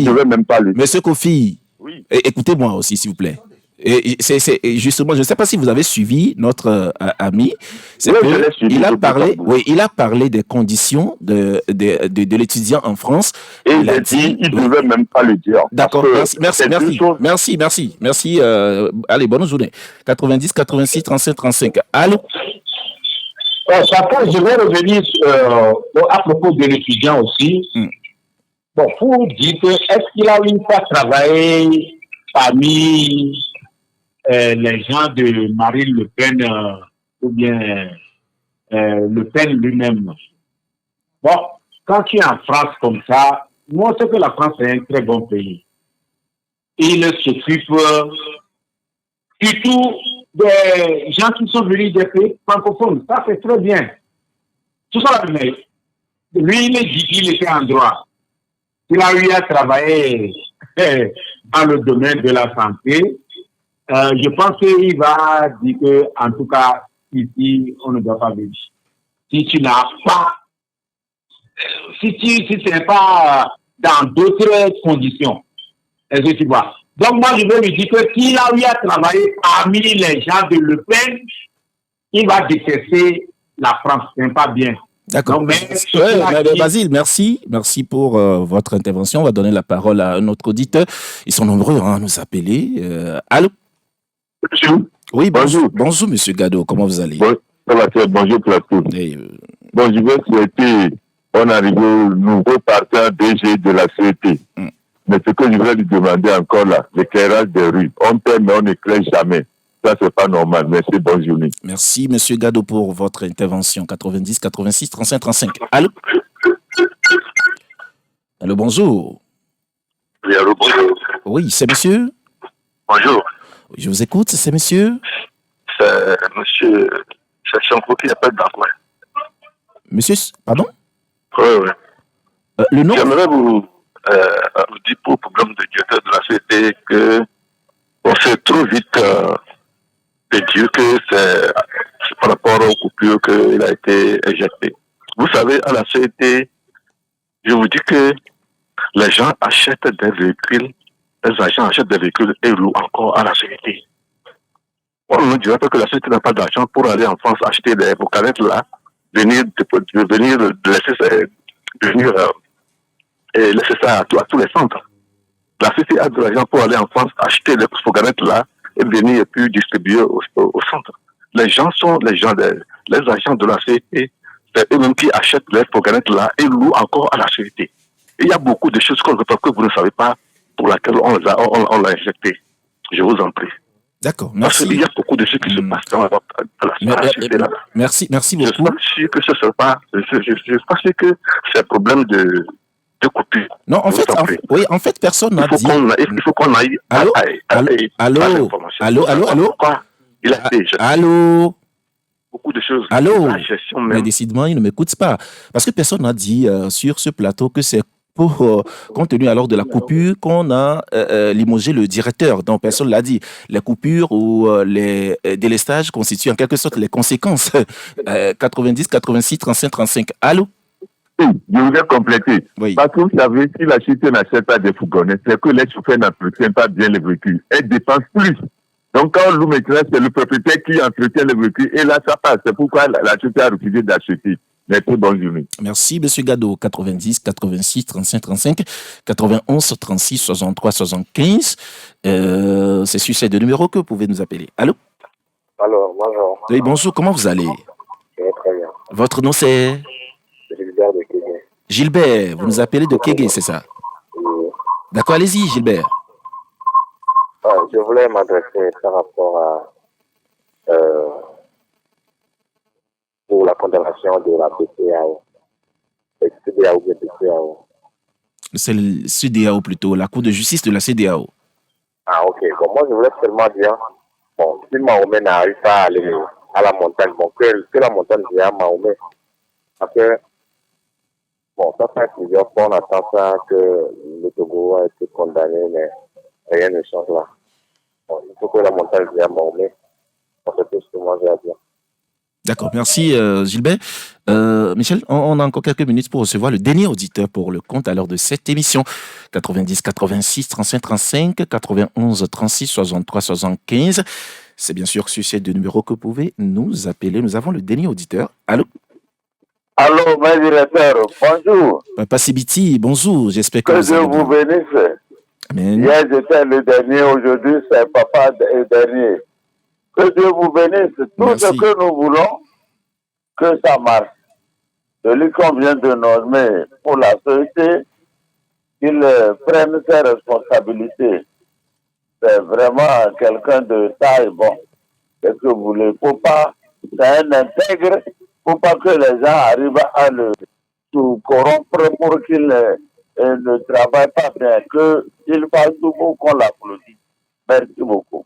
devait même pas le dire. Monsieur Kofi, oui. Écoutez-moi aussi, s'il vous plaît. Et c'est justement, je ne sais pas si vous avez suivi notre ami. Oui, il a parlé des conditions de l'étudiant en France. Et il a dit, il ne devait même pas le dire. D'accord, merci. Allez, bonne journée. 90 86 35 35. Allô? Je vais revenir à propos de l'étudiant aussi. Bon, pour dire que est-ce qu'il a une fois travaillé parmi les gens de Marine Le Pen ou bien Le Pen lui-même. Bon, quand tu es en France comme ça, moi, c'est que la France est un très bon pays. Il s'occupe surtout des gens qui sont venus des pays francophones. Ça, c'est très bien. Tout ça, mais lui, il dit qu'il était en droit. Il a eu à travailler dans le domaine de la santé. Je pense qu'il va dire que, en tout cas, ici, on ne doit pas venir. Si tu n'as pas, si ce n'est pas dans d'autres conditions, est-ce que tu vois? Donc, moi, je veux lui dire que s'il a eu à travailler parmi les gens de Le Pen, il va détester la France. Ce n'est pas bien. D'accord. Basile, merci pour votre intervention. On va donner la parole à un autre auditeur. Ils sont nombreux à nous appeler. Allô? Oui, bonjour. Bonjour, Monsieur Gado. Comment vous allez? Bonjour, plateau. Bon, je vais souhaiter bon arrivé au nouveau partenaire DG de la CET. Mais ce que je vais lui demander encore là, l'éclairage des rues. On paie, mais on n'éclaire jamais. Ça, c'est pas normal. Merci, bonne journée. Merci, Monsieur Gado, pour votre intervention. 90 86 35 35. Allô? Allô, bonjour. Oui, allô, bonjour. Oui, c'est monsieur? Bonjour. Je vous écoute, c'est monsieur? C'est monsieur Sanko qui appelle d'Angoin. Monsieur, pardon? Oui. Le nom? J'aimerais vous dire pour le problème de directeur de la CT que on sait trop vite de dire que c'est par rapport aux coupures qu'il a été éjecté. Vous savez, à la CT, je vous dis que les gens achètent des véhicules, les agents achètent des véhicules et louent encore à la CT. On ne dirait pas que la CT n'a pas d'argent pour aller en France acheter des canettes là, venir laisser ça à tous les centres. La CT a de l'argent pour aller en France acheter des canettes là et venir et puis distribuer au centre. Les gens sont les agents de la CT, c'est eux-mêmes qui achètent les canettes là et louent encore à la CT. Il y a beaucoup de choses que vous ne savez pas pour lesquelles on l'a injecté. Je vous en prie. D'accord, merci. Parce qu'il y a beaucoup de choses qui se passent dans la CT là. Merci beaucoup. Je suis pas sûr que ce soit pas. Je suis pas sûr que c'est un problème de coupure. Non, en fait, personne n'a dit. Il faut qu'on aille. Allô. Quoi? Il a fait. Allô. Beaucoup de choses. Allô. Mais décidément, il ne m'écoute pas. Parce que personne n'a dit sur ce plateau que c'est pour, compte tenu alors de la coupure, qu'on a limogé le directeur. Donc, personne ne l'a dit. Les coupures ou les délestages constituent en quelque sorte les conséquences. 90, 86, 35, 35. Allô? Je voudrais compléter. Oui. Parce que vous savez, si la cité n'achète pas des fourgonnettes, c'est que les chauffeurs n'entretiennent pas bien les véhicules. Elles dépensent plus. Donc, quand on loue maintenant, c'est le propriétaire qui entretient le véhicule. Et là, ça passe. C'est pourquoi la cité a refusé d'acheter. Merci, bonne journée. Merci, M. Gado. 90, 86, 35, 35, 91, 36, 63, 75. C'est sur ces deux numéros que vous pouvez nous appeler. Allô? Alors, bonjour. Oui, bonjour. Comment vous allez? Je vais très bien. Votre nom, c'est? Gilbert de Kégué. Gilbert, vous nous appelez de Kégué, c'est ça? Oui. D'accord, allez-y, Gilbert. Je voulais m'adresser par rapport à pour la condamnation de la BCEAO. CEDEAO ou BCEAO. C'est le CEDEAO plutôt, la Cour de justice de la CEDEAO. Ah, ok. Bon, moi, je voulais seulement dire, bon, si Mahomet n'arrive pas à aller à la montagne, bon, que la montagne vienne à Mahomet. Parce que, bon, ça fait plusieurs fois, on attend ça, que le Togo a été condamné, mais rien ne change là. Bon, il faut que la montagne vienne à Mahomet. C'est tout ce que moi j'ai à dire. D'accord, merci Gilbert. Michel, on a encore quelques minutes pour recevoir le dernier auditeur pour le compte à l'heure de cette émission. 90 86 35 35 91 36 63 75. C'est bien sûr sur ces deux numéros que vous pouvez nous appeler. Nous avons le dernier auditeur. Allô? Allô, mon directeur, bonjour. Papa Sibiti, bonjour. J'espère que Dieu vous bénisse. Amen. Hier, j'étais le dernier, aujourd'hui, c'est papa le dernier. Que Dieu vous bénisse. Tout ce que nous voulons, que ça marche. Celui qu'on vient de nommer pour la société, qu'il prenne ses responsabilités. C'est vraiment quelqu'un de taille. Bon, qu'est-ce que vous voulez? Faut pas, c'est un intègre. Faut pas que les gens arrivent à le corrompre pour qu'il ne travaille pas bien. Qu'il fasse tout pour qu'on l'applaudisse. Merci beaucoup.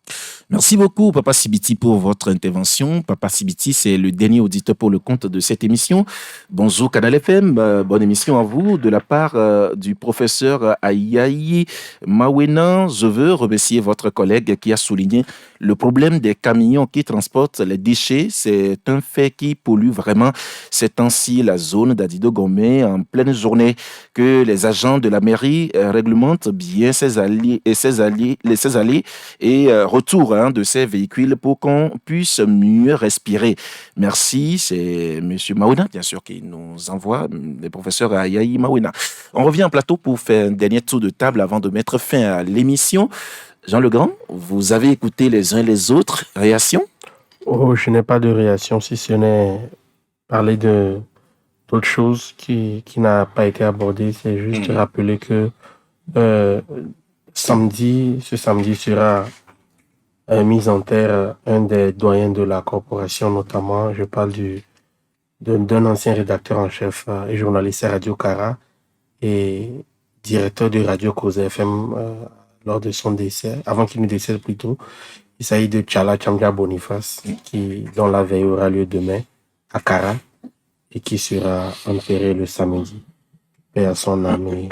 Merci beaucoup, Papa Sibiti, pour votre intervention. Papa Sibiti, c'est le dernier auditeur pour le compte de cette émission. Bonjour, Canal FM. Bonne émission à vous. De la part du professeur Ayayi Mawena, je veux remercier votre collègue qui a souligné le problème des camions qui transportent les déchets. C'est un fait qui pollue vraiment ces temps-ci la zone d'Adido Gomé en pleine journée. Que les agents de la mairie réglementent bien ces allées et retour de ces véhicules pour qu'on puisse mieux respirer. Merci, c'est M. Mawena, bien sûr, qui nous envoie, le professeur Ayayi Mawena. On revient en plateau pour faire un dernier tour de table avant de mettre fin à l'émission. Jean Legrand, vous avez écouté les uns les autres. Réaction? Oh, je n'ai pas de réaction, si ce n'est parler d'autres choses qui n'a pas été abordée. C'est juste rappeler que ce samedi sera mis en terre un des doyens de la corporation, notamment, je parle d'un ancien rédacteur en chef et journaliste à Radio Cara et directeur de Radio Cause FM lors de son décès, avant qu'il ne décède plutôt. Il s'agit de Tchala Tchamja Boniface, dont la veille aura lieu demain à Cara et qui sera enterré le samedi. paix à son âme et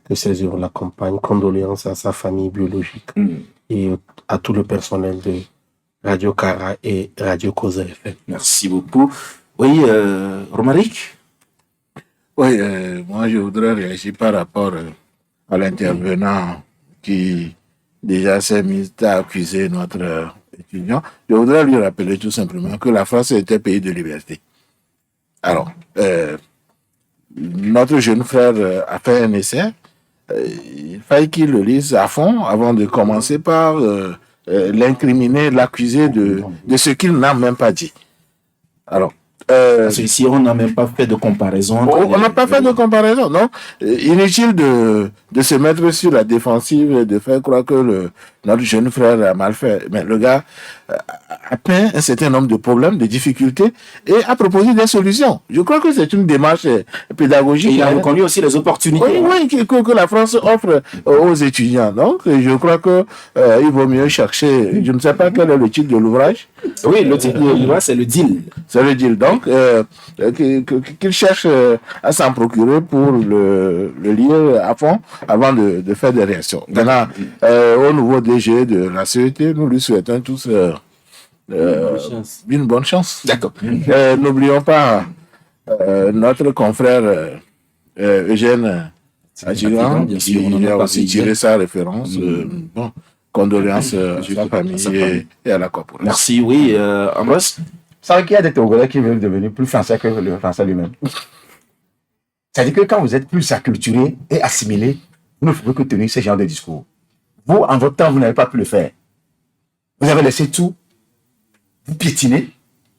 que ses œuvres l'accompagnent. Condoléances à sa famille biologique et à tout le personnel de Radio Cara et Radio Cause FM. Merci beaucoup. Oui, Romaric? Oui, moi je voudrais réagir par rapport à l'intervenant qui déjà s'est mis à accuser notre étudiant. Je voudrais lui rappeler tout simplement que la France était pays de liberté. Alors, notre jeune frère a fait un essai. Il fallait qu'il le lise à fond avant de commencer par l'incriminer, l'accuser de ce qu'il n'a même pas dit. Alors, parce qu'ici, on n'a même pas fait de comparaison. On n'a pas fait de comparaison, non. Inutile de se mettre sur la défensive et de faire croire que notre jeune frère a mal fait. Mais le gars a peint un certain nombre de problèmes, de difficultés et a proposé des solutions. Je crois que c'est une démarche pédagogique. Et il a reconnu aussi les opportunités. Oui, que la France offre aux étudiants. Donc, je crois que il vaut mieux chercher. Je ne sais pas quel est le titre de l'ouvrage. Oui, le titre de l'ouvrage, c'est le deal. C'est le deal. Donc, qu'il cherche à s'en procurer pour le lire à fond avant de faire des réactions. Maintenant, au nouveau DG de la CET, nous lui souhaitons tous une bonne chance. D'accord. N'oublions pas notre confrère Eugène Adjigan, qui a aussi tiré sa référence. Bon, condoléances à sa famille et à la corporation. Merci, oui. Ambroise? Vous savez qu'il y a des Togolais qui veulent devenir plus français que le français lui-même. C'est-à-dire que quand vous êtes plus acculturé et assimilé, vous ne pouvez que tenir ce genre de discours. Vous, en votre temps, vous n'avez pas pu le faire. Vous avez laissé tout, vous piétiner,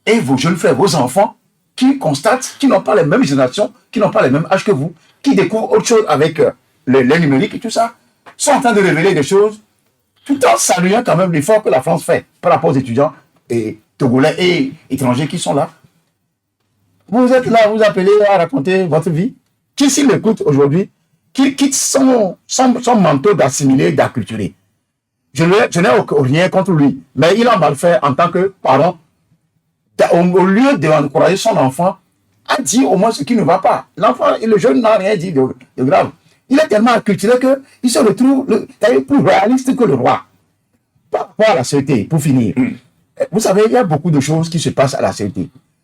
et vos jeunes frères, vos enfants, qui constatent, qui n'ont pas les mêmes générations, qui n'ont pas les mêmes âges que vous, qui découvrent autre chose avec les numériques et tout ça, sont en train de révéler des choses, tout en saluant quand même l'effort que la France fait par rapport aux étudiants et Togolais et étrangers qui sont là. Vous êtes là, vous appelez à raconter votre vie. Qui s'il l'écoute aujourd'hui, qui quitte son manteau d'assimilé, d'acculturé. Je n'ai rien contre lui, mais il a mal fait en tant que parent. Au lieu d'encourager son enfant, a dit au moins ce qui ne va pas. L'enfant et le jeune n'a rien dit de grave. Il est tellement acculturé qu'il se retrouve plus réaliste que le roi. Par rapport à la CET, pour finir. Vous savez, il y a beaucoup de choses qui se passent à la CET.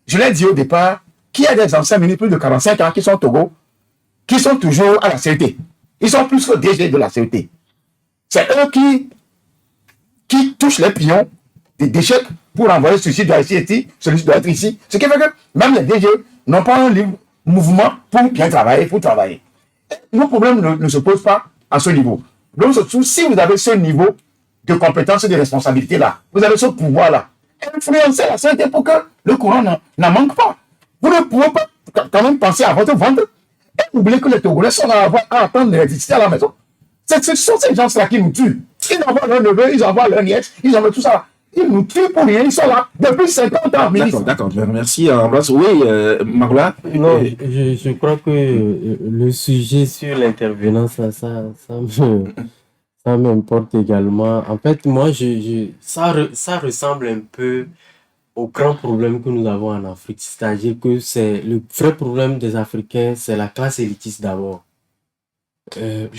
Je l'ai dit au départ, qu'il y a des anciens ministres plus de 45 ans qui sont au Togo, qui sont toujours à la CET. Ils sont plus que DG de la CET. C'est eux qui touchent les pions des déchets pour envoyer celui-ci doit être ici, celui-ci doit être ici. Ce qui fait que même les DG n'ont pas un libre mouvement pour bien travailler, pour travailler. Nos problèmes ne se posent pas à ce niveau. Donc, surtout, si vous avez ce niveau de compétence et de responsabilité-là, vous avez ce pouvoir-là, influencer la CET pour que le courant n'en manque pas. Vous ne pouvez pas quand même penser à votre ventre et oublier que les Togolais sont à attendre l'électricité à la maison. Ce sont ces gens-là qui nous tuent. Ils envoient leurs neveux, ils envoient leurs nièces, ils envoient tout ça. Ils nous tuent pour rien, ils sont là depuis 50 ans. D'accord, merci Ambroise. Oui, Magla? Non, je crois que le sujet sur l'intervenance, ça m'importe également. En fait, moi, ça ressemble un peu au grand problème que nous avons en Afrique. C'est-à-dire que c'est le vrai problème des Africains, c'est la classe élitiste d'abord.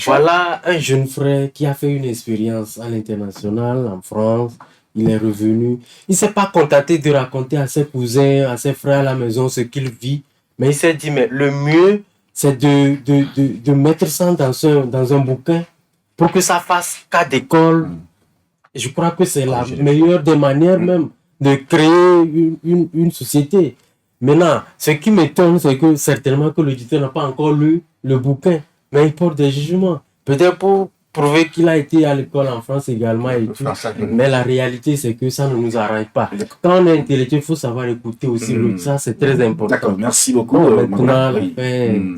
Voilà un jeune frère qui a fait une expérience à l'international, en France. Il est revenu. Il ne s'est pas contenté de raconter à ses cousins, à ses frères à la maison ce qu'il vit. Mais il s'est dit, mais le mieux, c'est de mettre ça dans un bouquin pour que ça fasse cas d'école. Je crois que c'est la meilleure des manières même de créer une société. Maintenant, ce qui m'étonne, c'est que certainement que l'auditeur n'a pas encore lu le bouquin, mais il porte des jugements. Peut-être pour prouver qu'il a été à l'école en France également et tout. Mais la réalité, c'est que ça ne nous arrange pas. Quand on est intellectuel, il faut savoir écouter aussi l'autre. Ça, c'est très important. D'accord, merci beaucoup. Maintenant,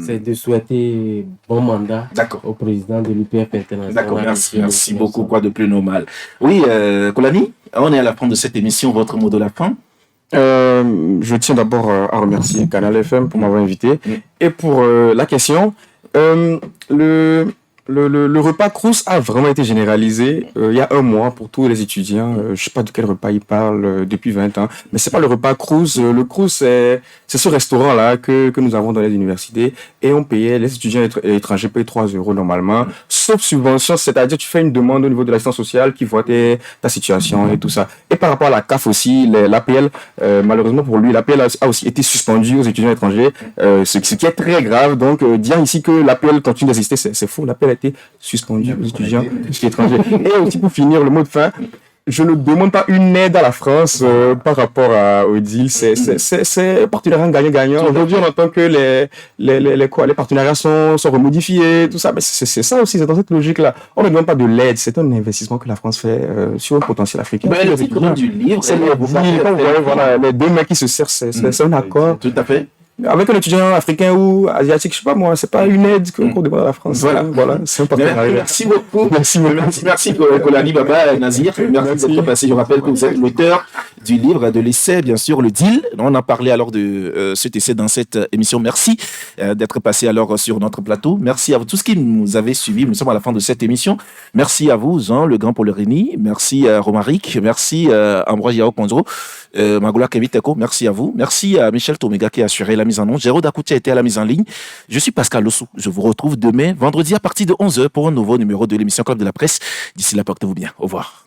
c'est de souhaiter bon mandat au président de l'UPF international. D'accord, merci beaucoup. Quoi de plus normal. Oui, Kolani, on est à la fin de cette émission. Votre mot de la fin? Je tiens d'abord à remercier Canal FM pour m'avoir invité. Et pour la question, Le repas Crous a vraiment été généralisé il y a un mois pour tous les étudiants. Je sais pas de quel repas ils parlent depuis 20 ans, mais c'est pas le repas Crous. Le Crous, c'est ce restaurant-là que nous avons dans les universités et on payait, les étudiants étrangers payent 3 € normalement, sauf subvention, c'est-à-dire tu fais une demande au niveau de l'assistance sociale qui voit ta situation et tout ça. Et par rapport à la CAF aussi, l'APL, malheureusement pour lui, l'APL a aussi été suspendu aux étudiants étrangers, ce qui est très grave. Donc, dire ici que l'APL continue d'exister, c'est faux. L'APL a été suspendu aux étudiants étrangers. Et aussi, pour finir, le mot de fin, je ne demande pas une aide à la France par rapport au deal. C'est partenariat gagnant-gagnant. Aujourd'hui, on entend que les partenariats sont remodifiés, tout ça. Mais c'est ça aussi, c'est dans cette logique-là. On ne demande pas de l'aide, c'est un investissement que la France fait sur un potentiel africain. Mais le titre du livre, c'est les deux mecs qui se serrent, c'est un accord. Tout à fait. Avec un étudiant africain ou asiatique, je sais pas moi, c'est pas une aide qu'on demande à la France. Voilà, c'est un partenariat. Merci beaucoup. Merci Kolani Baba Nazir. Merci d'être passé. Je rappelle que vous êtes l'auteur du livre, de l'essai, bien sûr, le deal. On a parlé alors de cet essai dans cette émission. Merci d'être passé alors sur notre plateau. Merci à vous tous qui nous avez suivis. Nous sommes à la fin de cette émission. Merci à vous, Jean, le grand Paul Rény. Merci à Romaric. Merci à Ambroise Yao Kondro. Magoula Keviteko, merci à vous. Merci à Michel Tomega qui a assuré la mise en onde. Géraud Dakouti a été à la mise en ligne. Je suis Pascal Lossou. Je vous retrouve demain, vendredi, à partir de 11h pour un nouveau numéro de l'émission Club de la Presse. D'ici là, portez-vous bien. Au revoir.